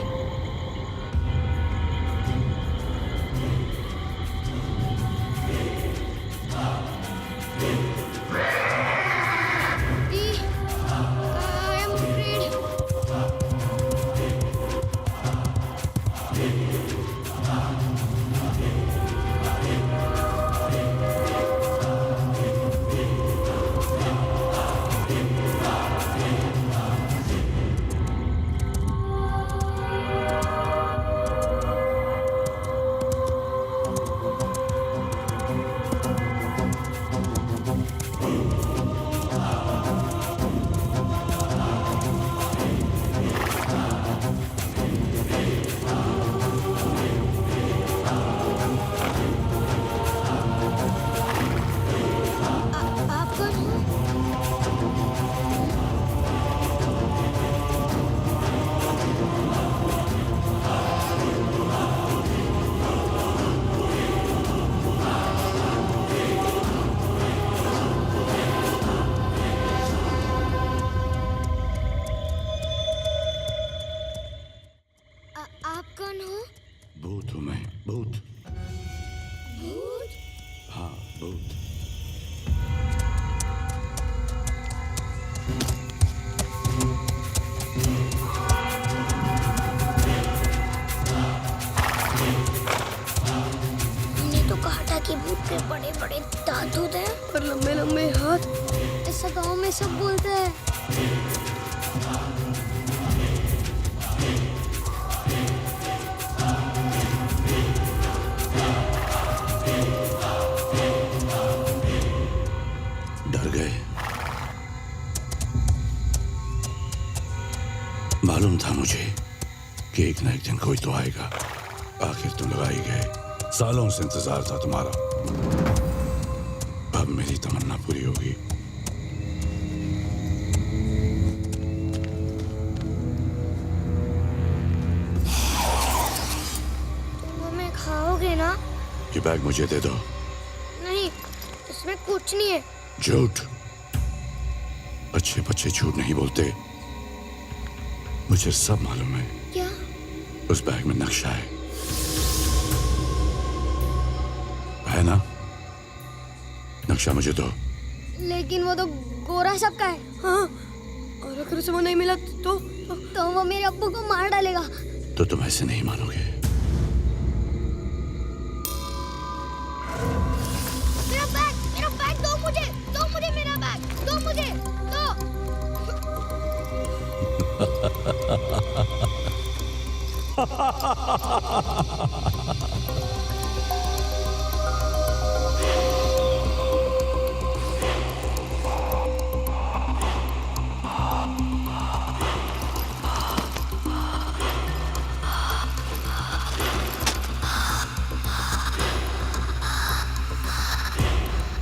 लंबे हाथ। ऐसा गांव में सब बोलते हैं। डर गए? मालूम था मुझे कि एक ना एक दिन कोई तो आएगा। आखिर तुम लोग आ ही गए। सालों से इंतजार था तुम्हारा। अब मेरी तमन्ना पूरी होगी। तुम हमें खाओगे ना? ये बैग मुझे दे दो। नहीं, इसमें कुछ नहीं है। झूठ। अच्छे बच्चे झूठ नहीं बोलते। मुझे सब मालूम है। क्या? उस बैग में नक्शा है ना? नक्शा मुझे दो। लेकिन वो तो गोरा सब का है। हाँ, और अगर उसे वो नहीं मिला तो वो मेरे अब्बू को मार डालेगा। तो तुम ऐसे नहीं मानोगे। मेरा बैग दो मुझे मेरा बैग दो मुझे दो।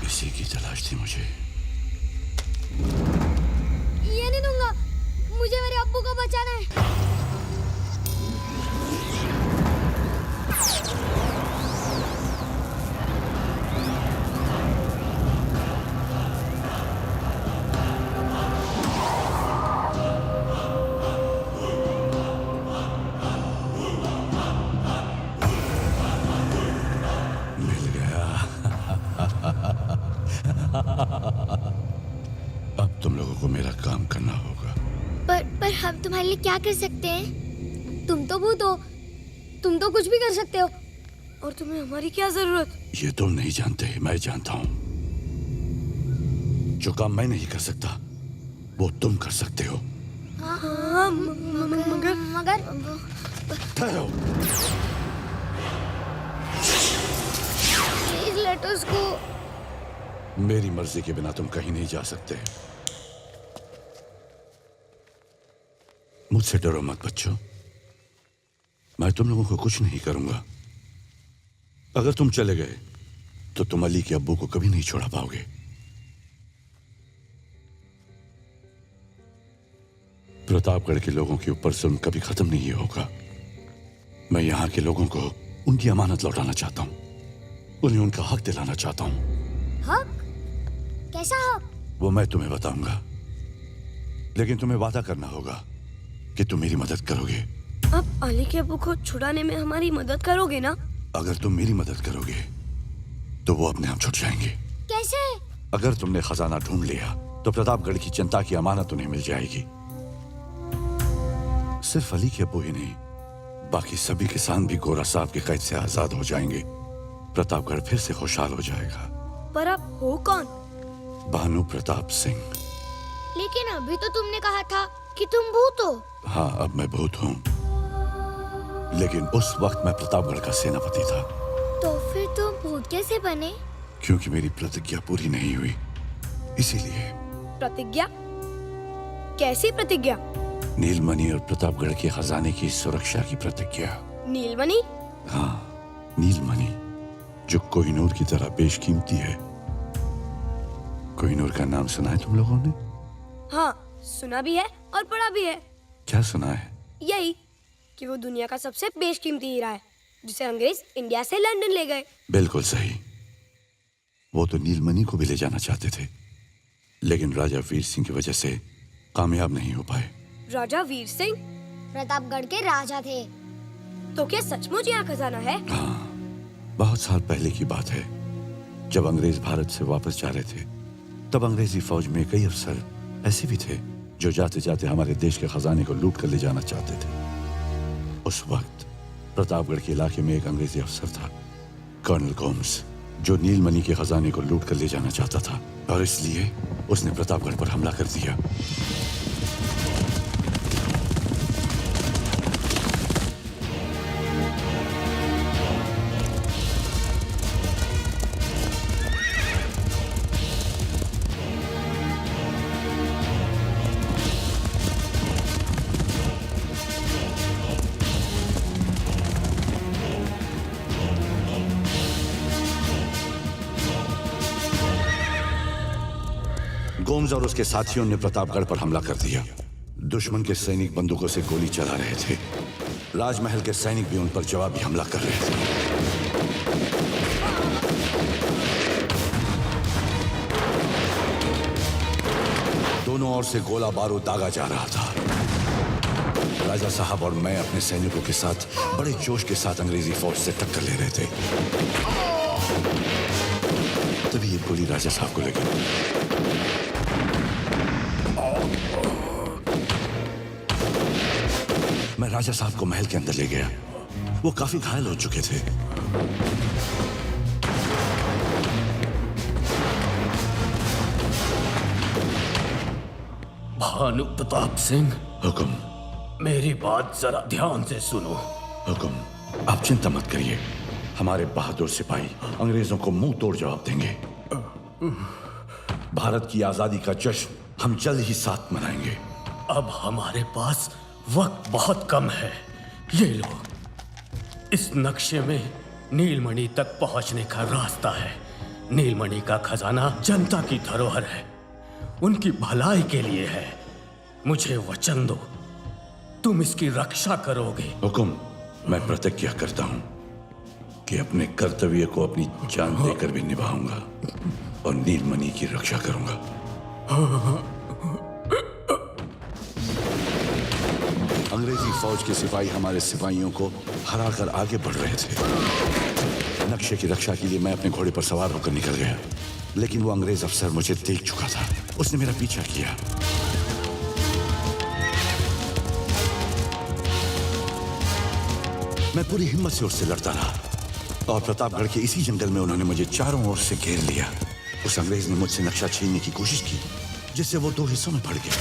इसी की तलाश थी मुझे। ये नहीं दूंगा, मुझे मेरे अब्बू को बचाना है। मिल गया। अब तुम लोगों को मेरा काम करना होगा। पर हम तुम्हारे लिए क्या कर सकते हैं? तुम तो भूत हो, तुम तो कुछ भी कर सकते हो। और तुम्हें हमारी क्या जरूरत? ये तुम नहीं जानते, मैं जानता हूं। जो काम मैं नहीं कर सकता वो तुम कर सकते हो। हाँ, मगर ठहरो। प्लीज लेट अस गो। मेरी मर्जी के बिना तुम कहीं नहीं जा सकते। मुझसे डरो मत बच्चों। मैं तुम लोगों को कुछ नहीं करूंगा। अगर तुम चले गए तो तुम अली के अब्बू को कभी नहीं छोड़ा पाओगे। प्रतापगढ़ के लोगों के ऊपर जुल्म कभी खत्म नहीं होगा। मैं यहाँ के लोगों को उनकी अमानत लौटाना चाहता हूँ। उन्हें उनका हक दिलाना चाहता हूँ। हक? कैसा हक? वो मैं तुम्हें बताऊंगा, लेकिन तुम्हें वादा करना होगा कि तुम मेरी मदद करोगे। अब अली के अब्बू को छुड़ाने में हमारी मदद करोगे ना? अगर तुम मेरी मदद करोगे तो वो अपने आप छुट जाएंगे। कैसे? अगर तुमने खजाना ढूंढ लिया तो प्रतापगढ़ की जनता की अमानत उन्हें मिल जाएगी। सिर्फ अली के अब्बू ही नहीं, बाकी सभी किसान भी गोरा साहब के कैद से आजाद हो जाएंगे। प्रतापगढ़ फिर से खुशहाल हो जाएगा। पर अब हो कौन? भानु प्रताप सिंह। लेकिन अभी तो तुमने कहा था कि तुम भूत हो। हाँ, अब मैं भूत हूँ, लेकिन उस वक्त मैं प्रतापगढ़ का सेनापति था। तो फिर तुम भूत कैसे बने? क्योंकि मेरी प्रतिज्ञा पूरी नहीं हुई, इसीलिए। प्रतिज्ञा? कैसी प्रतिज्ञा? नीलमणि और प्रतापगढ़ के खजाने की सुरक्षा की प्रतिज्ञा। नीलमणि? हाँ, नीलमणि, जो कोहिनूर की तरह बेशकीमती है। कोहिनूर का नाम सुना है तुम लोगों ने? हाँ, सुना भी है और पढ़ा भी है। क्या सुना है? यही कि वो दुनिया का सबसे बेशकीमती हीरा है, जिसे अंग्रेज इंडिया से लंदन ले गए। बिल्कुल सही। वो तो नीलमणि को भी ले जाना चाहते थे, लेकिन राजा वीर सिंह की वजह से कामयाब नहीं हो पाए। राजा वीर सिंह प्रतापगढ़ के राजा थे। तो क्या सचमुच यहाँ खजाना है? हाँ, बहुत साल पहले की बात है। जब अंग्रेज भारत से वापस जा रहे थे, तब अंग्रेजी फौज में कई अफसर ऐसे भी थे जो जाते जाते हमारे देश के खजाने को लूट कर ले जाना चाहते थे। उस वक्त प्रतापगढ़ के इलाके में एक अंग्रेजी अफसर था, कर्नल गोम्स, जो नीलमणि के खजाने को लूट कर ले जाना चाहता था। और इसलिए उसने प्रतापगढ़ पर हमला कर दिया। गोम्स और उसके साथियों ने प्रतापगढ़ पर हमला कर दिया। दुश्मन के सैनिक बंदूकों से गोली चला रहे थे। राजमहल के सैनिक भी उन पर जवाबी हमला कर रहे थे। दोनों ओर से गोला बारूद दागा जा रहा था। राजा साहब और मैं अपने सैनिकों के साथ बड़े जोश के साथ अंग्रेजी फौज से टक्कर ले रहे थे। तभी एक गोली राजा साहब को लगी। मैं राजा साहब को महल के अंदर ले गया। वो काफी घायल हो चुके थे। भानु प्रताप सिंह, हुक्म। मेरी बात जरा ध्यान से सुनो। हुक्म। आप चिंता मत करिए, हमारे बहादुर सिपाही अंग्रेजों को मुंह तोड़ जवाब देंगे। भारत की आजादी का जश्न हम जल्द ही साथ मनाएंगे। अब हमारे पास वक्त बहुत कम है। ये लो, इस नक्शे में नीलमणि तक पहुंचने का रास्ता है। नीलमणि का खजाना जनता की धरोहर है, उनकी भलाई के लिए है। मुझे वचन दो, तुम इसकी रक्षा करोगे। हुकुम। मैं प्रतिज्ञा करता हूं कि अपने कर्तव्य को अपनी जान देकर भी निभाऊंगा और नीलमणि की रक्षा करूंगा। अंग्रेजी फौज के सिपाही हमारे सिपाहियों को हराकर आगे बढ़ रहे थे। नक्शे की रक्षा के लिए मैं अपने घोड़े पर सवार होकर निकल गया, लेकिन वो अंग्रेज अफसर मुझे देख चुका था। उसने मेरा पीछा किया। मैं पूरी हिम्मत से उससे लड़ता रहा और प्रतापगढ़ के इसी जंगल में उन्होंने मुझे चारों ओर से घेर लिया। उस अंग्रेज ने मुझसे नक्शा छीनने की कोशिश की, जिससे वो दो हिस्सों में फट गया।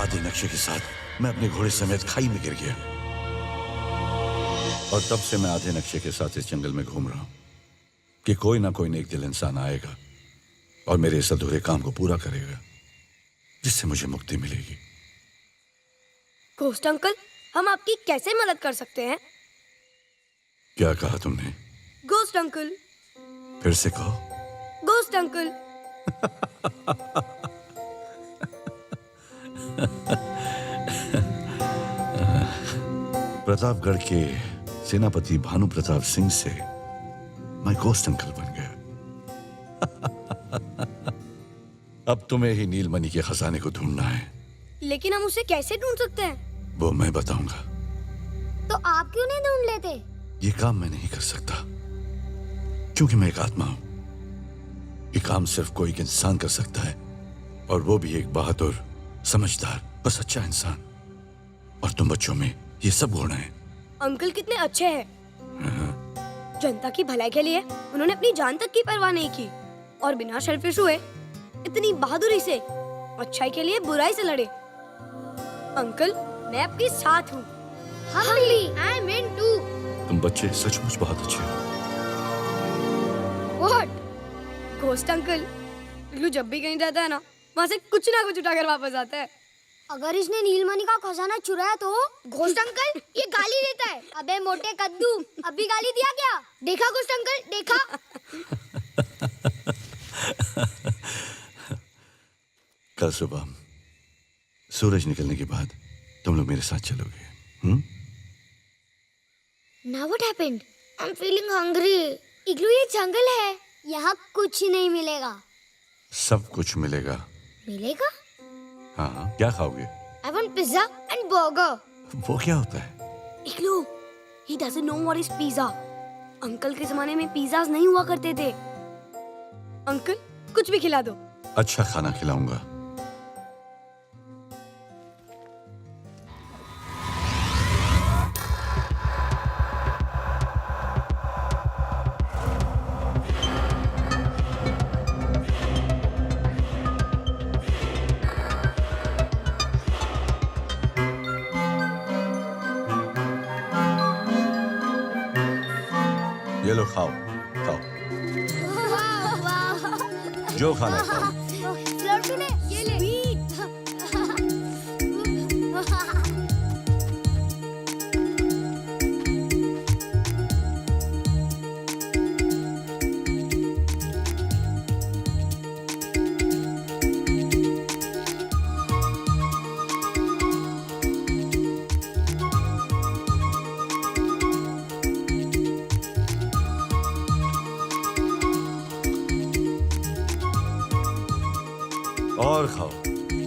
आधे नक्शे के साथ मैं अपने घोड़े समेत खाई में गिर गया और तब से मैं आधे नक्शे के साथ इस जंगल में घूम रहा हूं कि कोई ना कोई नेक दिल इंसान आएगा और मेरे इस अधूरे काम को पूरा करेगा, जिससे मुझे मुक्ति मिलेगी। घोस्ट अंकल, हम आपकी कैसे मदद कर सकते हैं? क्या कहा तुमने? Ghost uncle. फिर से कहो। Ghost uncle. प्रतापगढ़ के सेनापति भानु प्रताप सिंह से मैं घोस्ट अंकल बन गया। अब तुम्हें ही नीलमणि के खजाने को ढूंढना है। लेकिन हम उसे कैसे ढूंढ सकते हैं? वो मैं बताऊंगा। तो आप क्यों नहीं ढूंढ लेते? ये काम मैं नहीं कर सकता, क्योंकि मैं एक आत्मा हूं। ये काम सिर्फ कोई एक इंसान कर सकता है, और वो भी एक बहादुर, समझदार और सच्चा इंसान। और तुम बच्चों में ये सब गुण हैं। अंकल कितने अच्छे हैं। जनता की भलाई के लिए उन्होंने अपनी जान तक की परवाह नहीं की और बिना सेल्फिश हुए इतनी बहादुरी से अच्छाई के लिए बुराई से लड़े। अंकल, मैं आपके साथ हूँ। हम भी। I mean too. तुम बच्चे सचमुच बहुत अच्छे हो। व्हाट? घोस्ट अंकल, इग्लू जब भी कहीं जाता है ना, वहाँ से कुछ ना कुछ उठाकर वापस आता है। अगर इसने नीलमणि का खजाना चुराया तो? घोस्ट अंकल, ये गाली देता है। अबे मोटे कद्दू, अभी गाली दिया क्या? देखा घोस्ट अंकल, देखा? कल सुबह सूरज निकलने के बाद तुम लोग मेरे साथ चलोगे। Now what happened? I'm feeling hungry. इग्लू, ये जंगल है, यहाँ कुछ नहीं मिलेगा। सब कुछ मिलेगा। मिलेगा? हाँ, क्या खाओगे? I want pizza and burger. वो क्या होता है? इग्लू, he doesn't know what is pizza. Uncle के जमाने में पिज़्ज़ास नहीं हुआ करते थे। अंकल, कुछ भी खिला दो। अच्छा खाना खिलाऊंगा। ये लो खाओ खाओ जो खाना है खाओ। लड्डू ले, ये ले।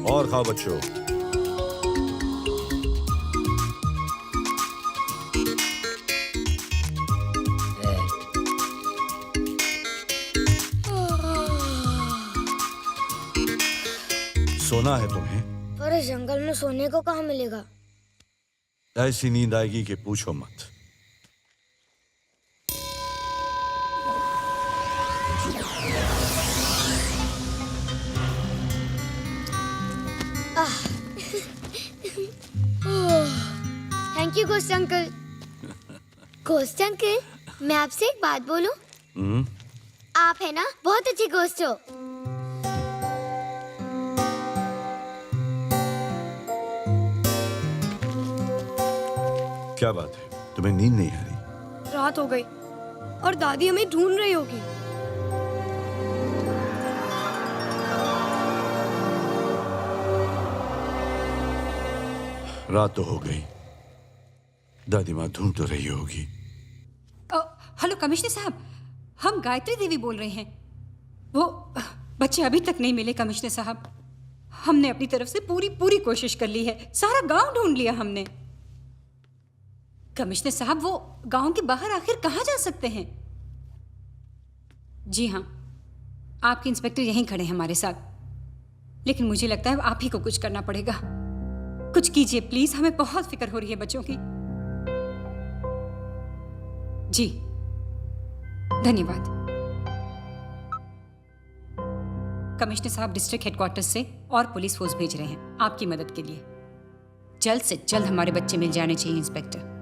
और खाओ बच्चों। सोना है तुम्हें? पर इस जंगल में सोने को कहाँ मिलेगा? ऐसी नींद आएगी कि पूछो मत। Thank you ghost uncle. Ghost uncle, मैं आपसे एक बात बोलूं? आप है ना बहुत अच्छे गोस्ट हो। क्या बात है, तुम्हें नींद नहीं आ रही? रात हो गई और दादी हमें ढूंढ रही होगी। रात तो हो गई, दादी माँ ढूंढ तो रही होगी। हेलो कमिश्नर साहब, हम गायत्री देवी बोल रहे हैं। वो बच्चे अभी तक नहीं मिले कमिश्नर साहब। हमने अपनी तरफ से पूरी कोशिश कर ली है, सारा गांव ढूंढ लिया हमने। कमिश्नर साहब, वो गांव के बाहर आखिर कहाँ जा सकते हैं? जी हाँ, आपके इंस्पेक्टर यहीं खड़े हैं हमारे साथ, लेकिन मुझे लगता है आप ही को कुछ करना पड़ेगा। कुछ कीजिए प्लीज, हमें बहुत फिक्र हो रही है बच्चों की। जी धन्यवाद। कमिश्नर साहब डिस्ट्रिक्ट हेडक्वार्टर्स से और पुलिस फोर्स भेज रहे हैं आपकी मदद के लिए। जल्द से जल्द हमारे बच्चे मिल जाने चाहिए इंस्पेक्टर।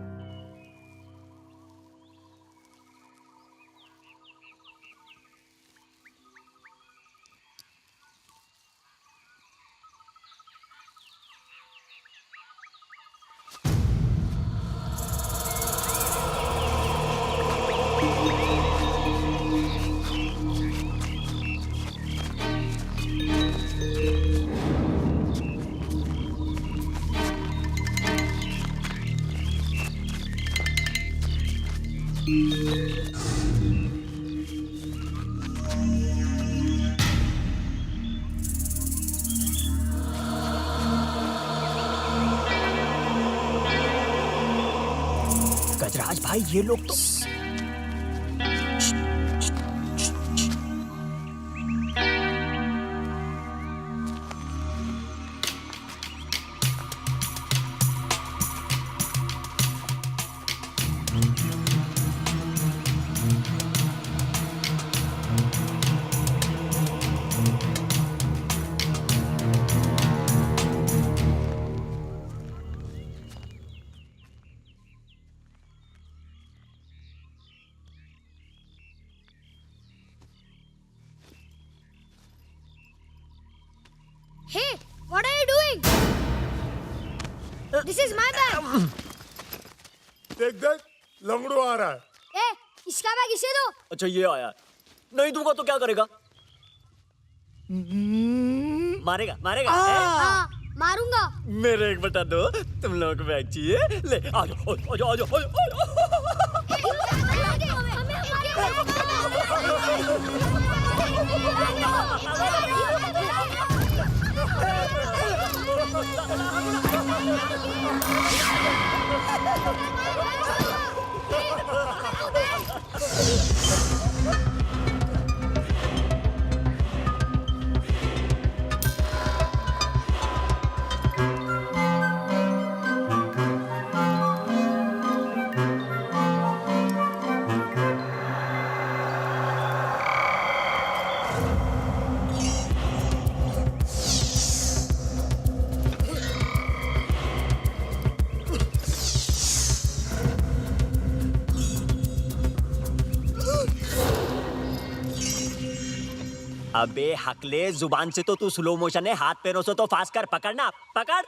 गजराज भाई, ये लोग तो Hey, what are you doing? This is my bag. देख देख, लंगड़ू आ रहा है। ए, इसका बैग इसे दो। अच्छा ये आया, नहीं दूंगा तो क्या करेगा? मारेगा मारेगा। हाँ, मारूंगा। मेरे 1/2 तुम लोगों को बैग चाहिए? ले आ जाओ आ जाओ आ जाओ। अबे हकले, जुबान से तो तू स्लो मोशन है, हाथ पैरों से तो फास्ट कर। पकड़ना, पकड़।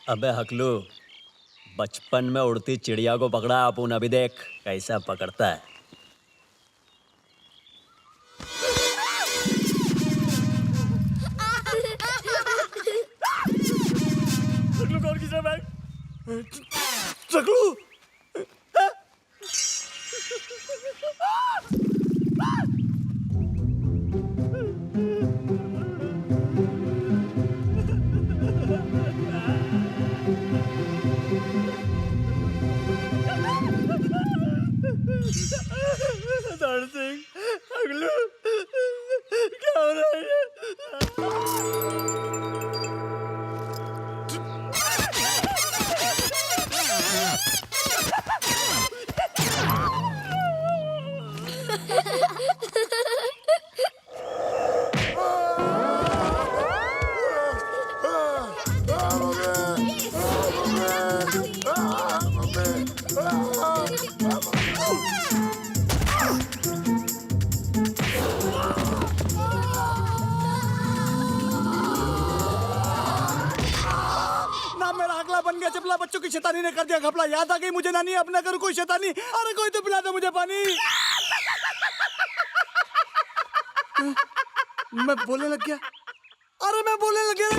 अबे हकलू, बचपन में उड़ती चिड़िया को पकड़ा अपुन, अभी देख कैसा पकड़ता है। चकलू कौन किस भाई? चकलू क्या हो रहा है? बन गया चपला, बच्चों की शैतानी ने कर दिया घपला। याद आ गई मुझे नानी, अब ना करूं कोई शैतानी। अरे कोई तो पिला दो मुझे पानी। मैं बोलने लग गया। अरे मैं बोलने लग गया।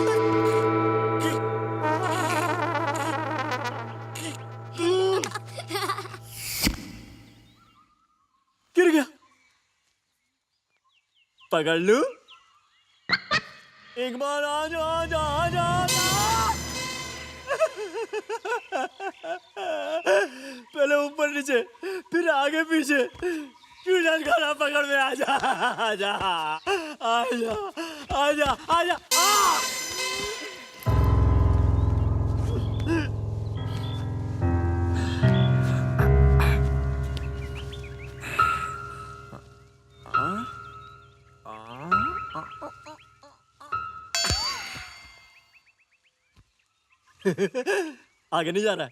गिर गया। पकड़ लूं? एक बार आ जा, आ जा, आ जा, आ जा। पहले ऊपर नीचे, फिर आगे पीछे। क्यों खाना पकड़ में? आजा, आजा, आजा, आजा, आजा। आगे नहीं जा रहा है।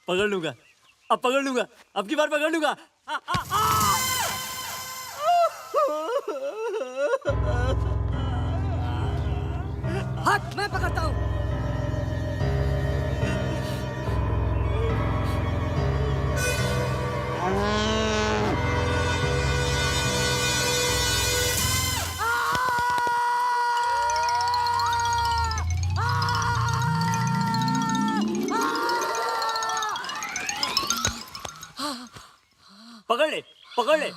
पकड़ लूंगा, अब पकड़ लूंगा, अब की बार पकड़ लूंगा। हट, मैं पकड़ता हूँ। पकड़ ले, पकड़ ले।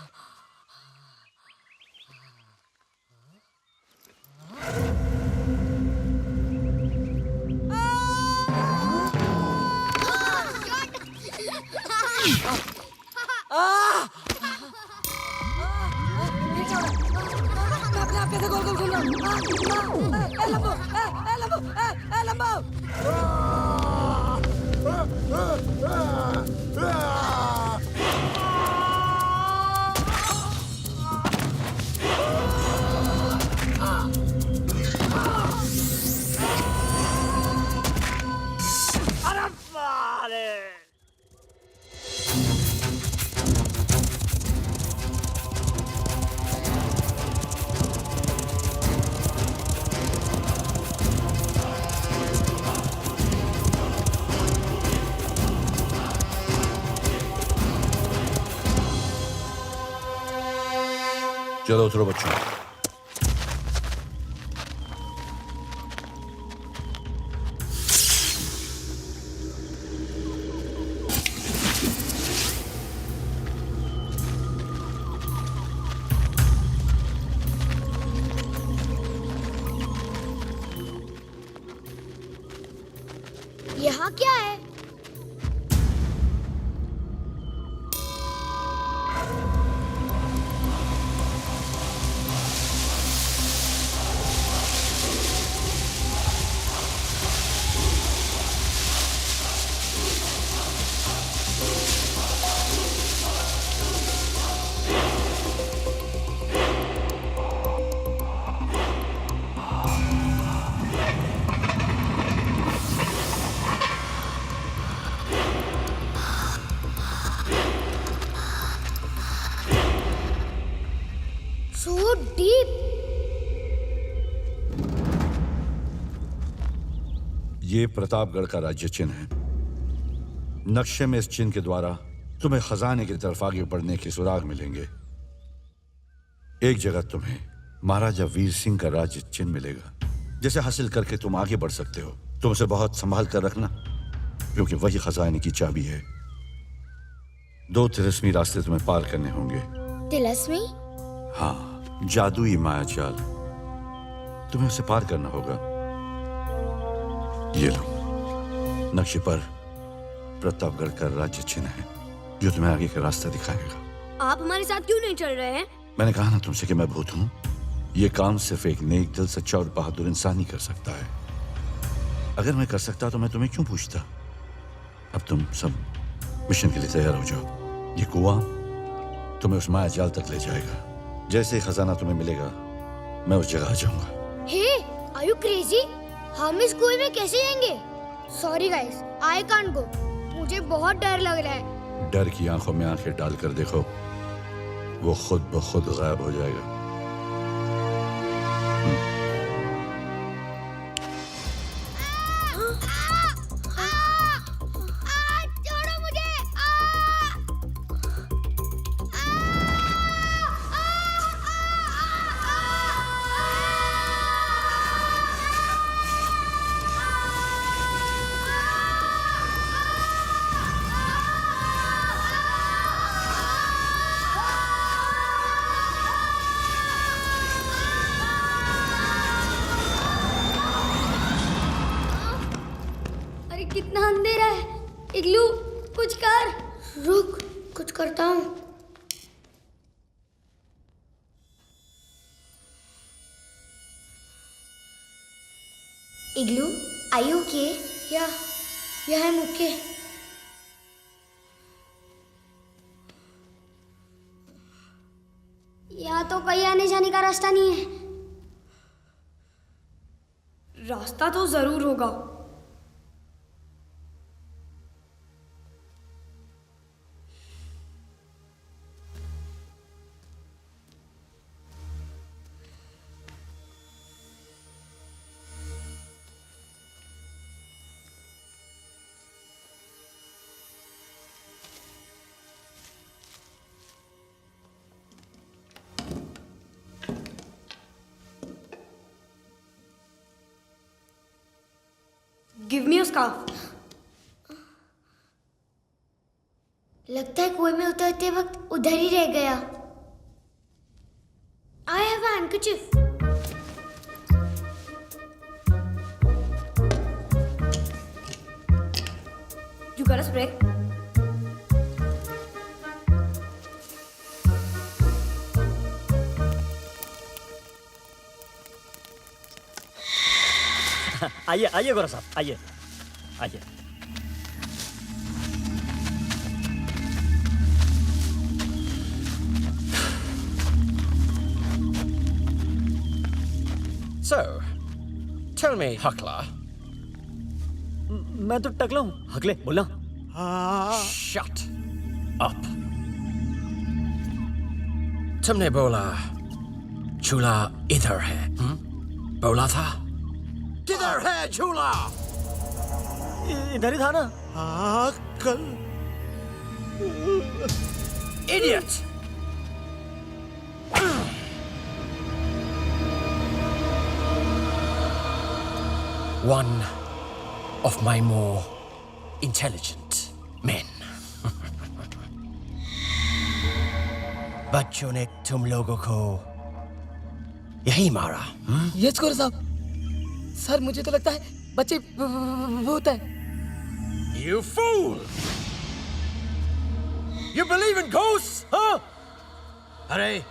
अपने आप कैसे गोल गोल घूम रहा हूँ? लंबो, लंबो, लंबो। चलो उतरो बच्चों। यहाँ क्या है? So deep. ये प्रतापगढ़ का राज्य चिन्ह है। नक्शे में इस चिन्ह के द्वारा तुम्हें खजाने की तरफ आगे बढ़ने के सुराग मिलेंगे। एक जगह तुम्हें महाराजा वीर सिंह का राज्य चिन्ह मिलेगा, जिसे हासिल करके तुम आगे बढ़ सकते हो। तुम उसे बहुत संभाल कर रखना, क्योंकि वही खजाने की चाबी है। 2 तिलस्मी रास्ते तुम्हें पार करने होंगे। तिलस्मी? हाँ, जादुई मायाजाल। तुम्हें उसे पार करना होगा। ये लो, नक्शे पर प्रतापगढ़ का राज्य चिन्ह है, जो तुम्हें आगे का रास्ता दिखाएगा। आप हमारे साथ क्यों नहीं चल रहे हैं? मैंने कहा ना तुमसे कि मैं भूत हूं। ये काम सिर्फ एक नेक दिल, सच्चा और बहादुर इंसान ही कर सकता है। अगर मैं कर सकता तो मैं तुम्हें क्यों पूछता। अब तुम सब मिशन के लिए तैयार हो जाओ। ये कुआं तुम्हें उस माया जाल तक ले जाएगा। जैसे ही खजाना तुम्हें मिलेगा, मैं उस जगह आ जाऊंगा। हे, आर यू क्रेजी? हम इस कुएं में कैसे जाएंगे? Sorry guys, I can't go. मुझे बहुत डर लग रहा है। डर की आंखों में आंखें डालकर देखो, वो खुद ब खुद गायब हो जाएगा। छोड़ो मुझे। अरे कितना अंधेरा है। इग्लू, कुछ कर। रुक, कुछ करता हूँ। इग्लू, आर यू ओके? या है मुक्के। यहाँ तो कहीं आने जाने का रास्ता नहीं है। रास्ता तो जरूर होगा। Give me a scarf. लगता है कुएं में उतरते वक्त उधर ही रह गया। I have a handkerchief. You got a spray? आइए आइए गौरव साहब, आइए आइए। So, tell me, Huckler. मैं तो टकला हूँ। हकले बोलना। Shut up. तुमने बोला चूल्हा इधर है, बोला था? किधर है चूल्हा? इधर ही था ना। कल। Idiot! One of my more intelligent men. बच्चों ने तुम लोगों को यही मारा? यस गौरव साहब। सर मुझे तो लगता है बच्चे भूत है। You fool! You believe in ghosts, huh? अरे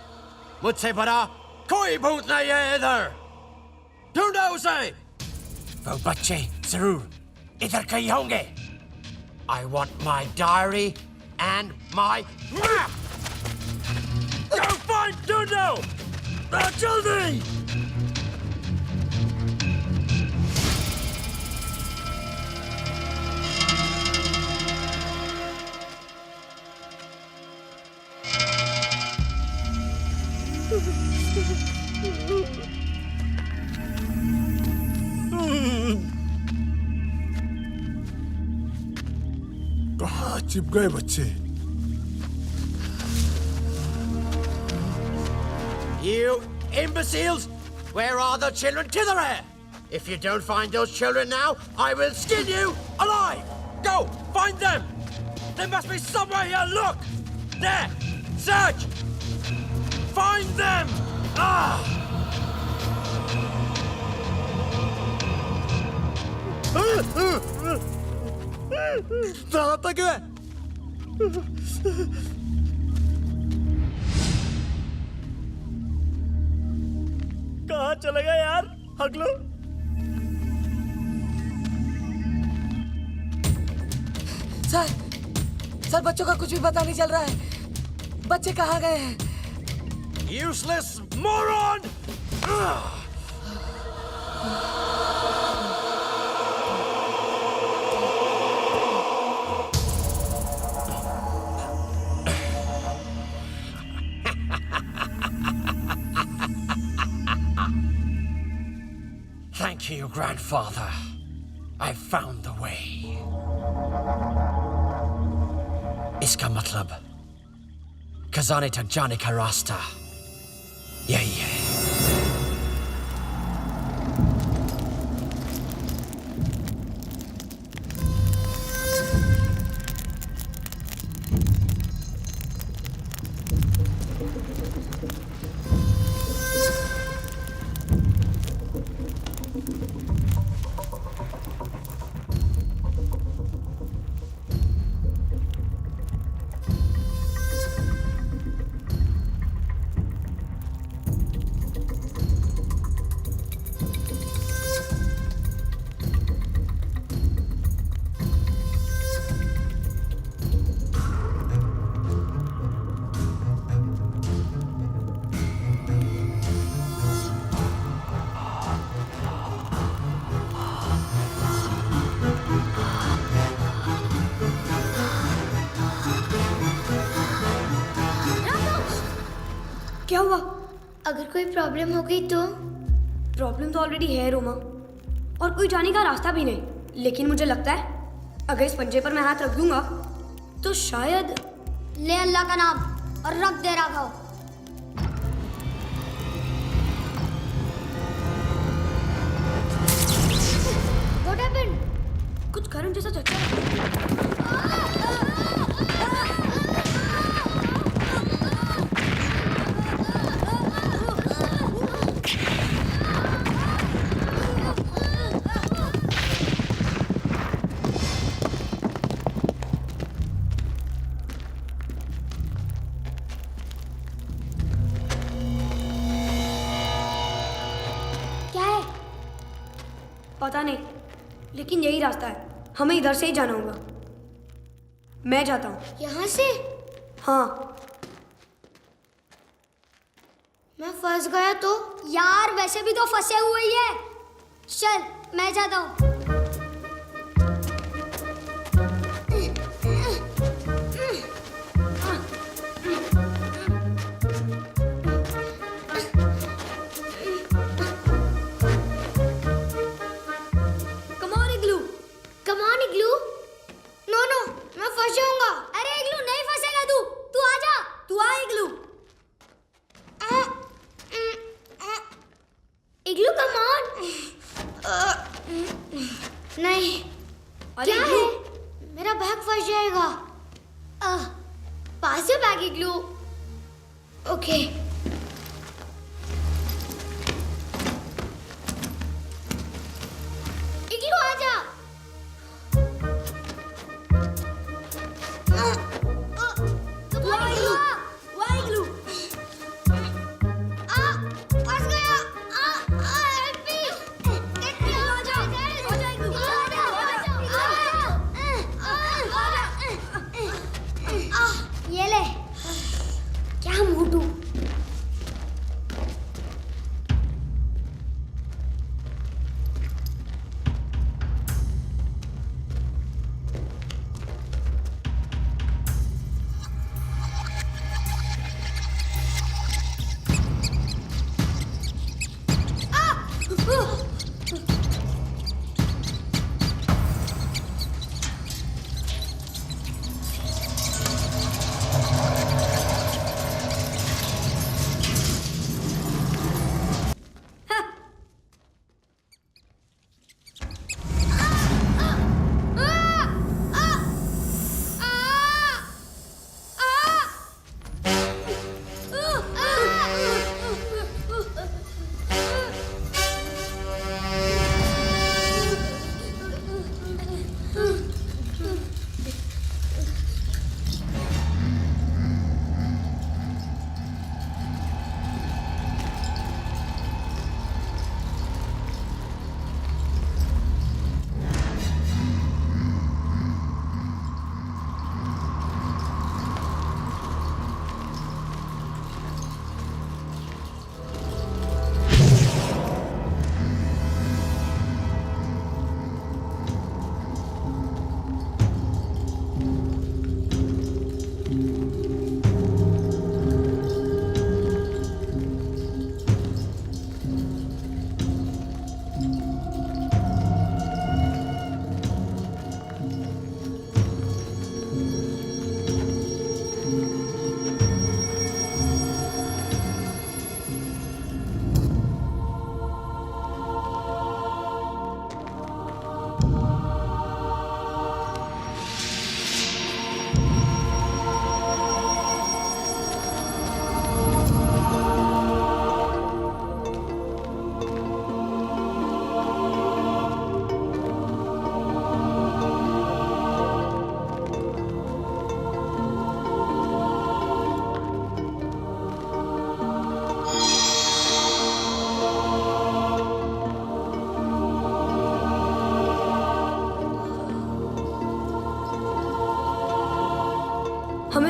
मुझसे बड़ा कोई भूत नहीं है इधर। ढूंढो उसे। वो बच्चे जरूर इधर कहीं होंगे। I want my diary and my map. Go find Dundo. जल्दी! कहाँ चिप गए बच्चे? You imbeciles! Where are the children? Kidhar hai? If you don't find those children now, I will skin you alive! Go! Find them! They must be somewhere here! Look! There! Search! Find them! Ah! डराता क्यों है? कहाँ चले गए यार हगलू? Sir बच्चों का कुछ भी पता नहीं चल रहा है। बच्चे कहाँ गए हैं? Useless moron! Thank you, grandfather. I found the way. इसका मतलब खजाने तक जाने का रास्ता यही है। क्या हुआ? अगर कोई प्रॉब्लम हो गई तो? प्रॉब्लम तो ऑलरेडी है रोमा, और कोई जाने का रास्ता भी नहीं। लेकिन मुझे लगता है अगर इस पंजे पर मैं हाथ रख दूंगा तो शायद। ले अल्लाह का नाम और रख दे राघव। What happened? कुछ करंट जैसा झटका। पता नहीं, लेकिन यही रास्ता है। हमें इधर से ही जाना होगा। मैं जाता हूँ। यहाँ से? हाँ। मैं फंस गया तो? यार वैसे भी तो फंसे हुए ही है। चल मैं जाता हूँ। नहीं क्या है? मेरा बैग फंस जाएगा। पास है बैग इग्लू। ओके इग्लू आजा। ये ले। क्या मोटू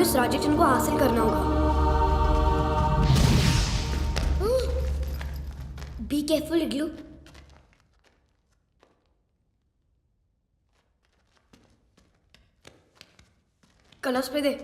इस राजचंद्र को हासिल करना होगा। बी केयरफुल इग्लू। कलश पे दे।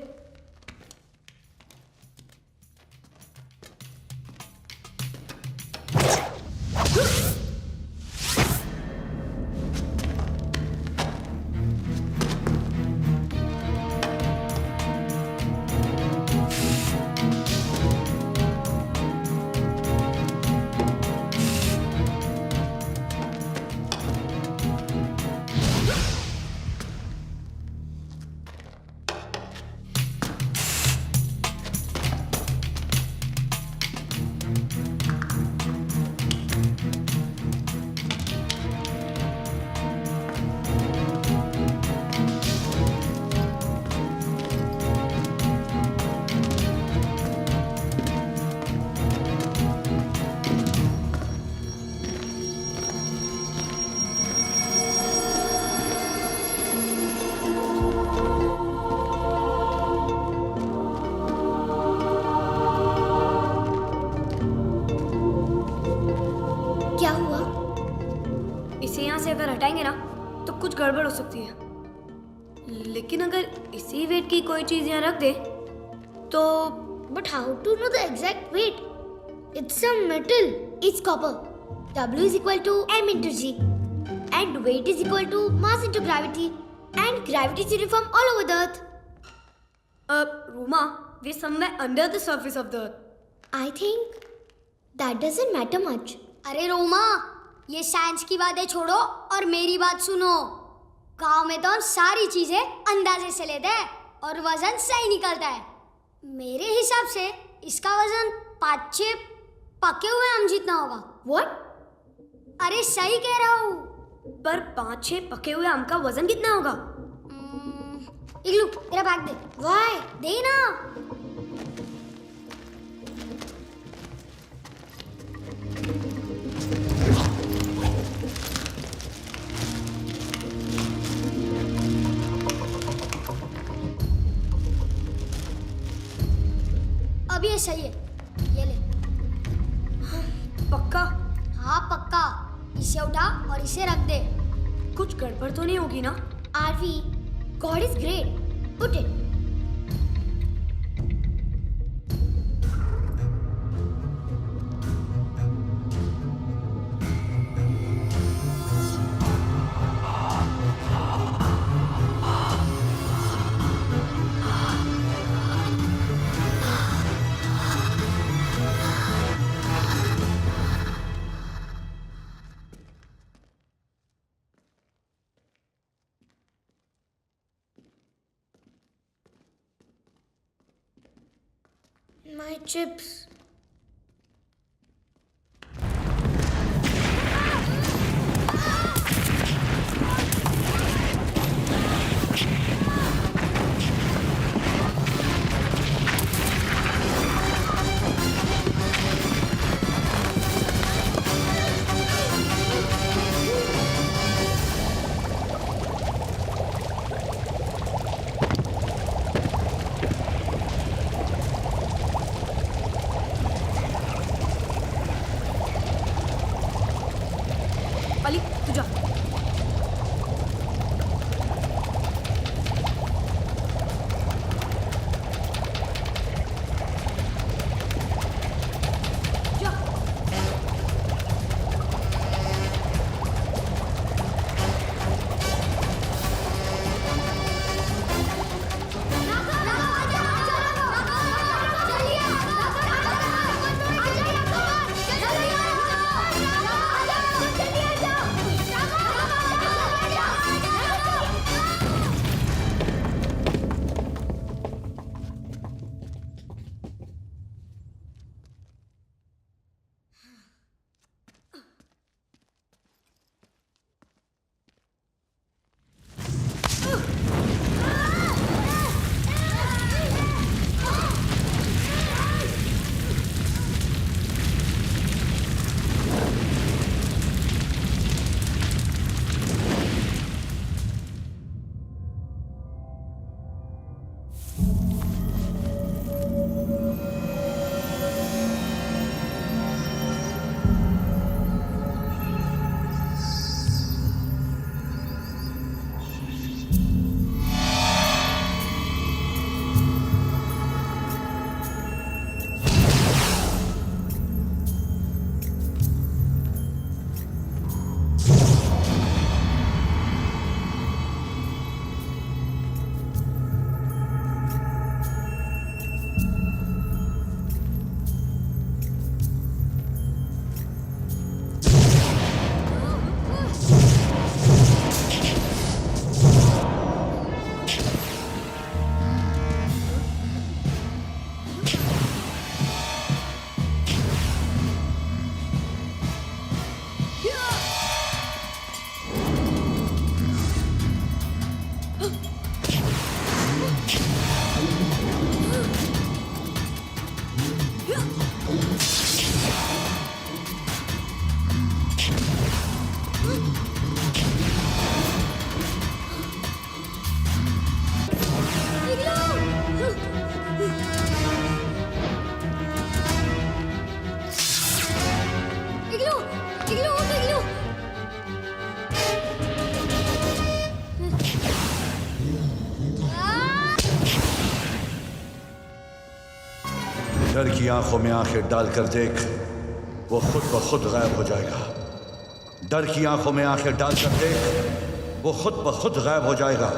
क्या हुआ? इसे यहाँ से अगर हटाएंगे ना तो कुछ गड़बड़ हो सकती है, लेकिन अगर इसी वेट की कोई चीज यहाँ रख दे तो। But how to know the exact weight? It's some metal. It's copper. W is equal to m into g, and weight is equal to mass into gravity, and gravity is uniform all over the earth. Roma, we're somewhere under the surface of the earth. I think that doesn't matter much. अरे रोमा, ये science की बातें छोड़ो और मेरी बात सुनो। गांव में तो हम सारी चीजें अंदाजे से लेते हैं और वजन सही निकलता है। मेरे हिसाब से इसका वजन 5-6 पके हुए आम जितना होगा। What? अरे सही कह रहा हूँ। पर 5-6 पके हुए आम का वजन कितना होगा? इग्लू, तेरा बैग दे। वाई, दे ना। अब ये सही है, ये ले। पक्का? हाँ पक्का। इसे उठा और इसे रख दे। कुछ गड़बड़ तो नहीं होगी ना? Aarvi, god is great. Put it. My chips. की आंखों में आंखें डालकर देख, वो खुद ब खुद गायब हो जाएगा। डर की आंखों में आंखें डालकर देख, वो खुद ब खुद गायब हो जाएगा।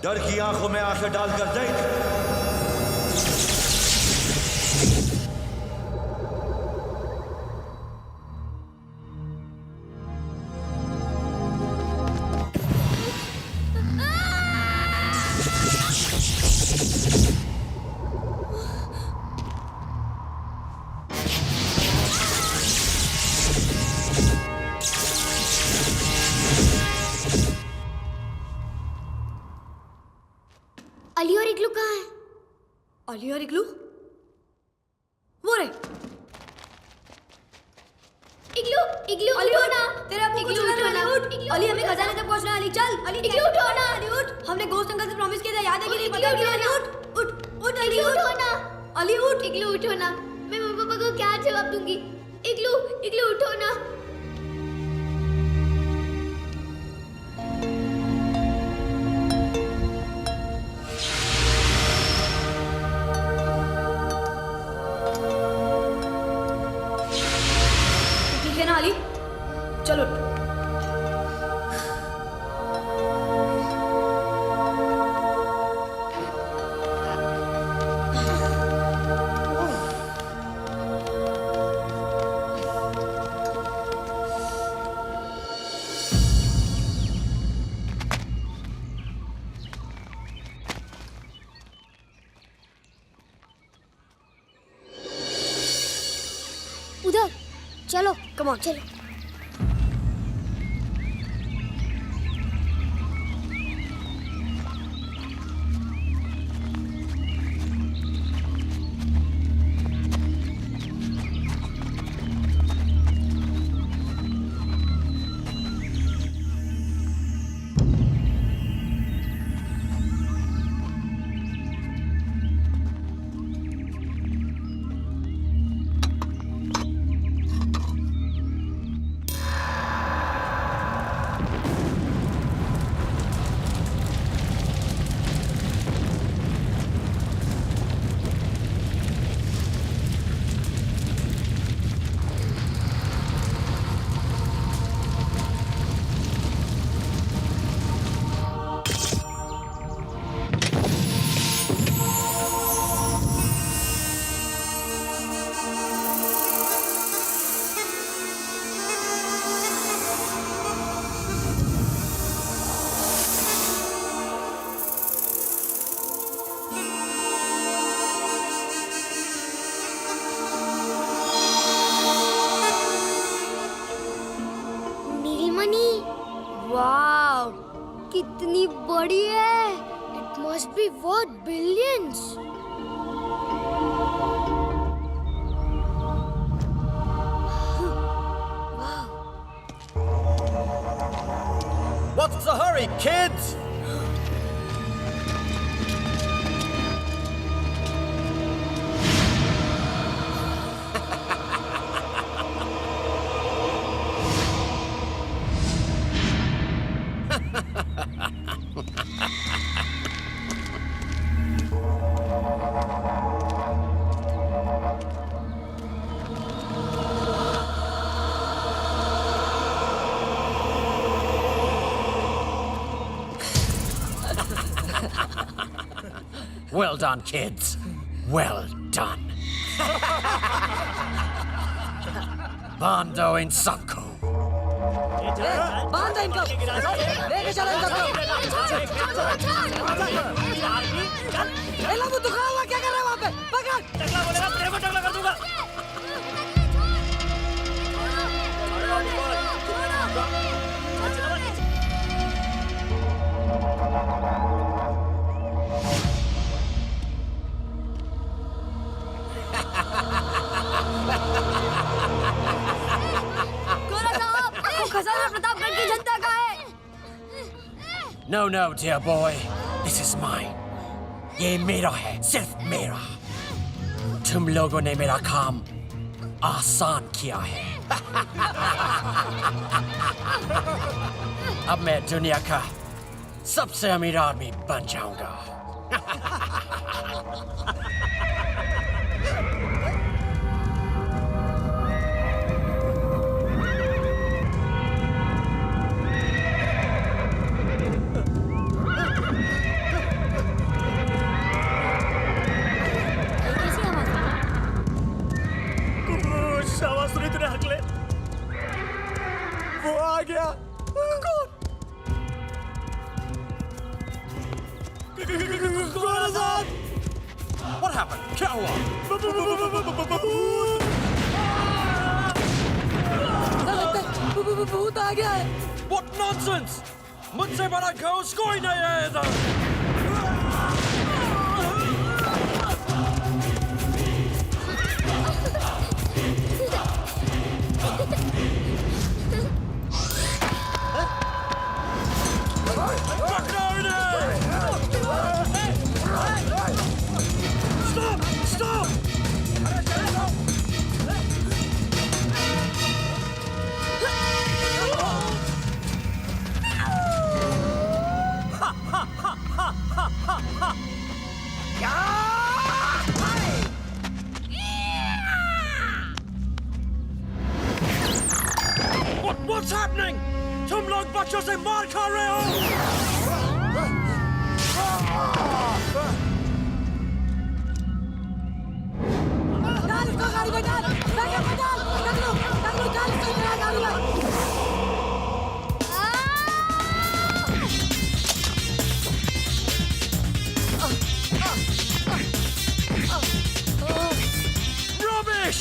डर की आंखों में आंखें डालकर देख। अली और इग्लू कहाँ है? अली और इग्लू? वो रे। इग्लू, इग्लू अली उठो उठ ना। तेरा अपनी इग्लू कुछ उठो ना। उठ। अली हमें खजाने तक पहुंचना है। अली चल। अली इग्लू उठो ना। अली उठ। हमने घोस्ट अंकल से प्रॉमिस किया था, याद है कि नहीं? इग्लू पता है कि उठो नहीं? ना। उठ उठ उठ। अली इग्लू उठ। उठो ना। अली उठ। इग्लू उठो ना। मैं मम्मी पापा को क्या जवाब दूंगी? इग्लू, इग्लू उठो ना। ठीक है ना अली? चलो। उधर चलो, कम ऑन चलो। नीलमणि, वाव, कितनी बड़ी है। It must be worth billions. What's the hurry, kids? Well done, kids. Well done. बांधो इन सबको। बांध इनको, लेके चलो इन सबको। ए लाबू तू खड़ा हुआ क्या कर रहा है वहाँ पे? पकड़। टकला बोलेगा तेरे को टकला कर दूंगा। खजाना प्रतापगढ़ की जनता का है। No, no, dear boy. This is mine. ये मेरा है, सिर्फ मेरा। तुम लोगों ने मेरा काम आसान किया है। अब मैं दुनिया का सबसे अमीर आदमी बन जाऊंगा। शाबाश सुनी तूने हकले। वो आ गया। कौन? कौन है साहब? What happened? क्या हुआ? भूत आ गया है। What nonsense! मुझसे बड़ा घोस्ट कोई नहीं है इधर। पकड़ो इन्हें! Stop! Stop! What's happening? तुम लोग बच्चों से मार खा रहे हो? डाल इसको गाड़ी में डाल, बैग में डाल, डाल इसको मेरा गाड़ी में। Rubbish!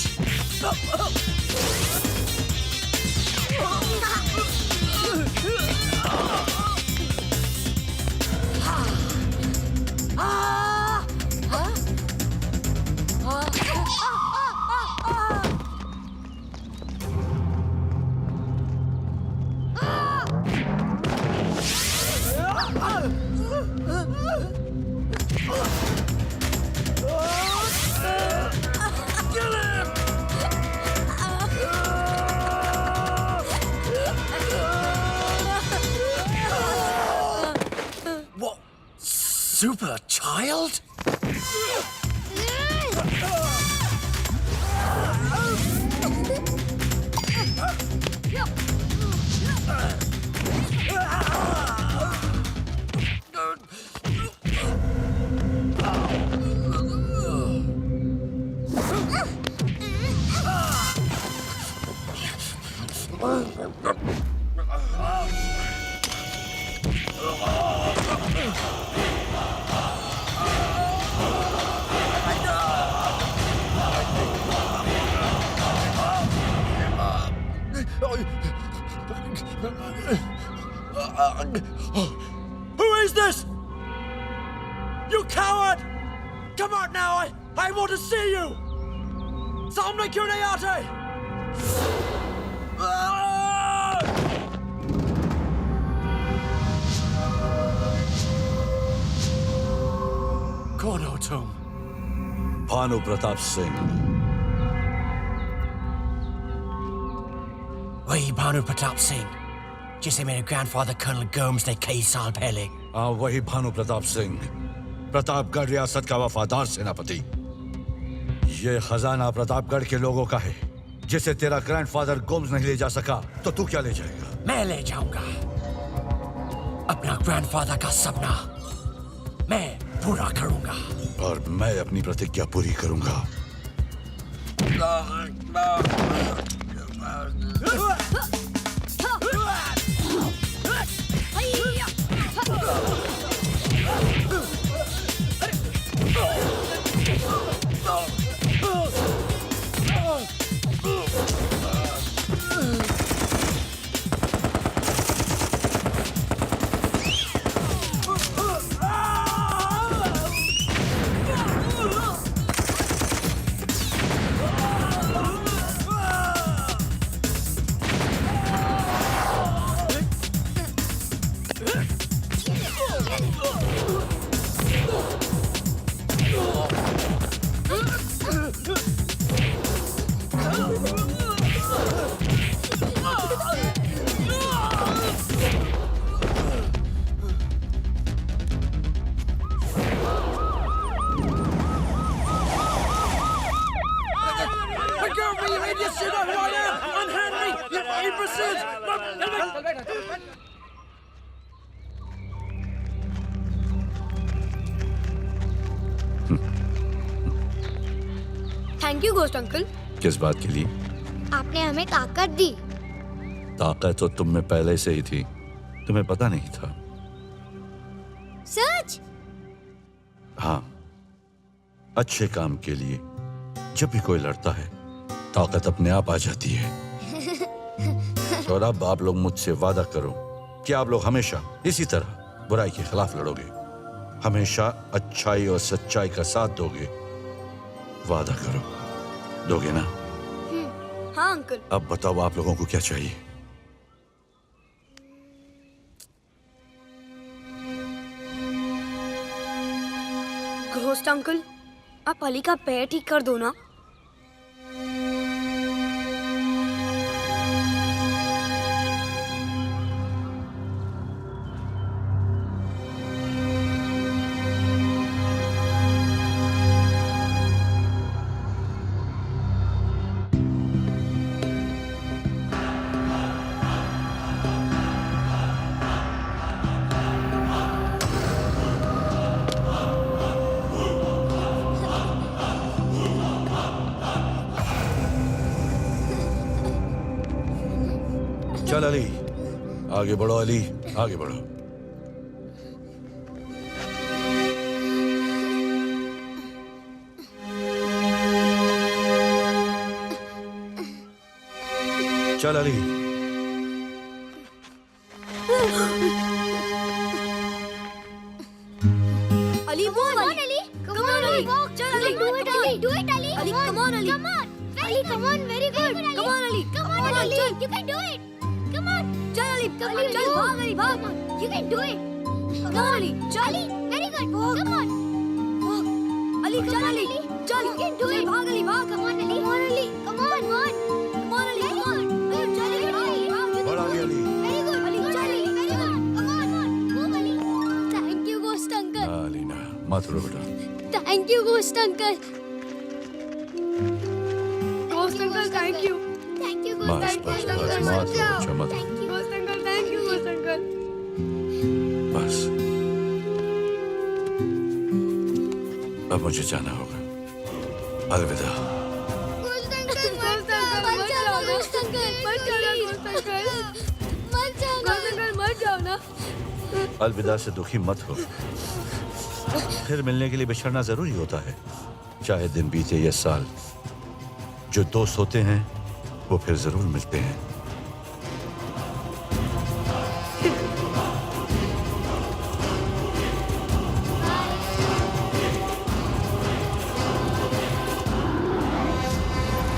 What? Super child? Who is this? You coward! Come out now! I want to see you! सामने क्यों नहीं आते? कौन हो तुम? भानु प्रताप सिंह। वही भानु प्रताप सिंह जिसे मेरे ग्रैंडफादर कर्नल गोम्स ने कई साल पहले। हाँ, वही भानु प्रताप सिंह, प्रतापगढ़ रियासत का वफादार सेनापति। ये खजाना प्रतापगढ़ के लोगों का है, जिसे तेरा ग्रैंडफादर गोम्स नहीं ले जा सका, तो तू क्या ले जाएगा? मैं ले जाऊंगा अपना ग्रैंडफादर का सपना मैं पूरा करूंगा। और मैं अपनी प्रतिज्ञा पूरी करूंगा। Thank you ghost uncle. किस बात के लिए? आपने हमें ताकत दी। ताकत तो तुम में पहले से ही थी, तुम्हें पता नहीं था। सच? हाँ, अच्छे काम के लिए जब भी कोई लड़ता है ताकत अपने आप आ जाती है। और अब आप लोग मुझसे वादा करो कि आप लोग हमेशा इसी तरह बुराई के खिलाफ लड़ोगे, हमेशा अच्छाई और सच्चाई का साथ दोगे। वादा करो, दोगे ना? हाँ अंकल। अब बताओ आप लोगों को क्या चाहिए? घोस्ट अंकल, आप अली का पैर ठीक कर दो ना। चल अली, आगे बढ़ो अली, आगे बढ़ो। चल अली। अली वो अली, come on अली, चल Ali, do it Ali, do it Ali, Ali come on Ali, come on, Ali come on, very good, come on Ali, come on Ali, you can do it, come on, चल अली, चल भाग अली, भाग, you can do it, come on Ali, चल, very good, come on, Ali चल अली, चल, you can do it, भाग अली, भाग, come on Ali, come on Ali, come on, come on Ali, come on, चल अली, भाग, बढ़ आगे अली। very good, अली चल Ali, very good, come on, move Ali, thank you ghost uncle, Alina मत रो बेटा। thank you ghost uncle, ghost uncle thank you, thank you बस ghost बस uncle, बस मत रो बच्चा, मत रो। thank you ghost uncle thank you, ghost uncle, बस अब मुझे जाना होगा, अलविदा। ghost uncle मत जाओ ghost uncle, मत जाना ghost uncle, मत जाओ ghost uncle मत जाओ ना। अलविदा से दुखी मत हो, फिर मिलने के लिए बिछड़ना जरूरी होता है, चाहे दिन बीते या साल। जो दोस्त होते हैं वो फिर जरूर मिलते हैं।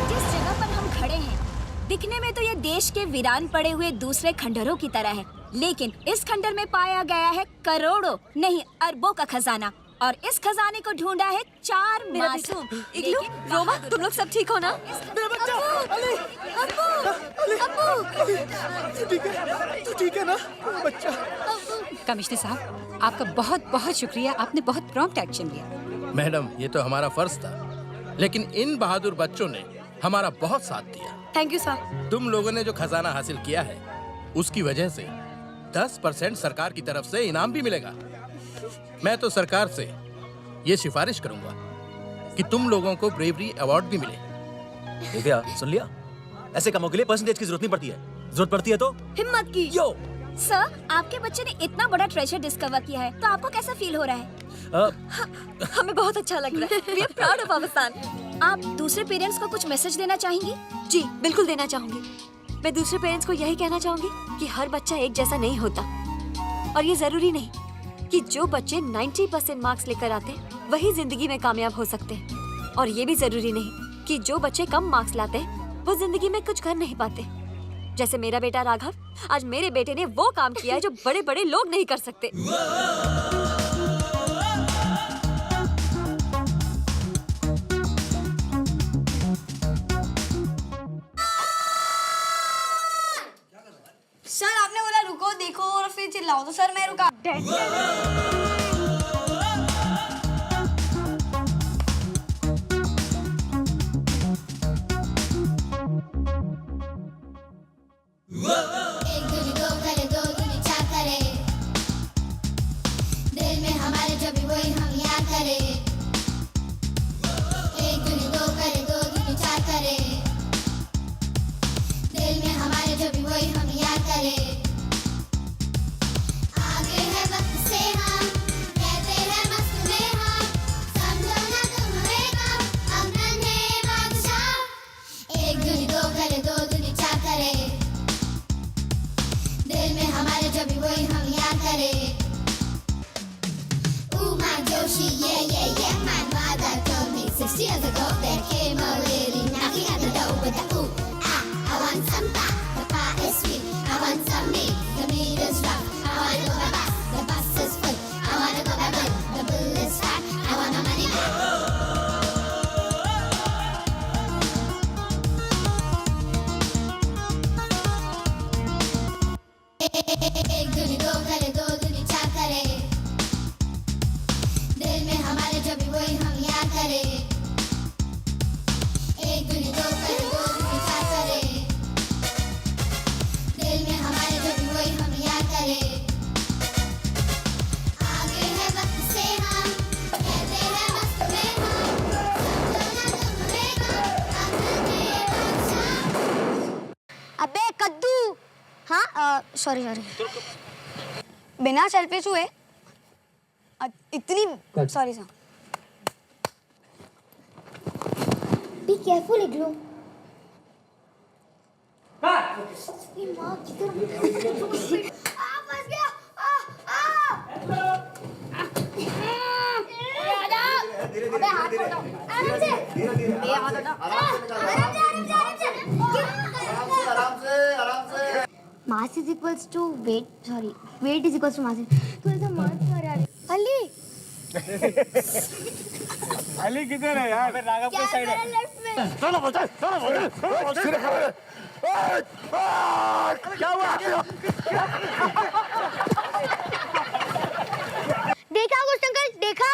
जिस जगह पर हम खड़े हैं, दिखने में तो ये देश के वीरान पड़े हुए दूसरे खंडरों की तरह है, लेकिन इस खंडर में पाया गया है करोड़ों नहीं अरबों का खजाना, और इस खजाने को ढूंढा है 4 मासूम। इग्लू, रोमा, तुम लोग सब ठीक हो ना? मेरा बच्चा, अली, तू ठीक है ना बच्चा? कमिश्नर साहब, आपका बहुत बहुत शुक्रिया, आपने बहुत प्रॉम्प्ट एक्शन लिया। मैडम, ये तो हमारा फर्ज था, लेकिन इन बहादुर बच्चों ने हमारा बहुत साथ दिया। Thank you sir. तुम लोगों ने जो खजाना हासिल किया है, उसकी वजह से 10% सरकार की तरफ से इनाम भी मिलेगा। मैं तो सरकार से ये सिफारिश करूंगा कि तुम लोगों को ब्रेवरी अवार्ड भी मिले। दिव्या, सुन लिया? ऐसे कामों के लिए परसेंटेज की जरूरत नहीं पड़ती है, जरूरत पड़ती है तो हिम्मत की। यो सर, आपके बच्चे ने इतना बड़ा ट्रेजर डिस्कवर किया है, तो आपको कैसा फील हो रहा है? हमें बहुत अच्छा लग रहा है। We are proud of our son. आप दूसरे पेरेंट्स को कुछ मैसेज देना चाहेंगी? जी बिल्कुल देना चाहूंगी। मैं दूसरे पेरेंट्स को यही कहना चाहूंगी कि हर बच्चा एक जैसा नहीं होता, और ये जरूरी नहीं कि जो बच्चे 90% मार्क्स लेकर आते हैं वही जिंदगी में कामयाब हो सकते हैं, और ये भी जरूरी नहीं कि जो बच्चे कम मार्क्स लाते हैं वो जिंदगी में कुछ कर नहीं पाते। जैसे मेरा बेटा राघव, आज मेरे बेटे ने वो काम किया है जो बड़े बड़े लोग नहीं कर सकते। सर, आपने बोला रुको, देखो और फिर चिल्लाओ, तो सर मैं रुका। एक दूनी दो करे, दो दूनी चार करे, दिल में हमारे जब भी वही हम याद करे। एक दूनी दो करे, दो दूनी चार करे, एक दूनी दो करे, दो दूनी चार करे, दिल में हमारे जो भी वही हम याद करे। एक दूनी दो करे, दो दूनी चार करे, दिल में हमारे जो भी वही हम याद करे। आगे है वक्त से हम कहते हैं मस्त में हम, अबे कद्दू। हाँ सॉरी बिना सेल्फी छुए इतनी सॉरी सर। बी केयरफुल इग्लू। फंस गया। अबे हाथ छोड़ दो। आराम से। ये हाथ हटा। Mass is equals to weight. Sorry, weight is equals to mass. तू ऐसा मत कर यार। अली। अली किधर है यार? राघव के साइड है। लेफ्ट में। चलो बोलते सिरे खड़े। क्या हुआ? देखा कुछ अंकल देखा?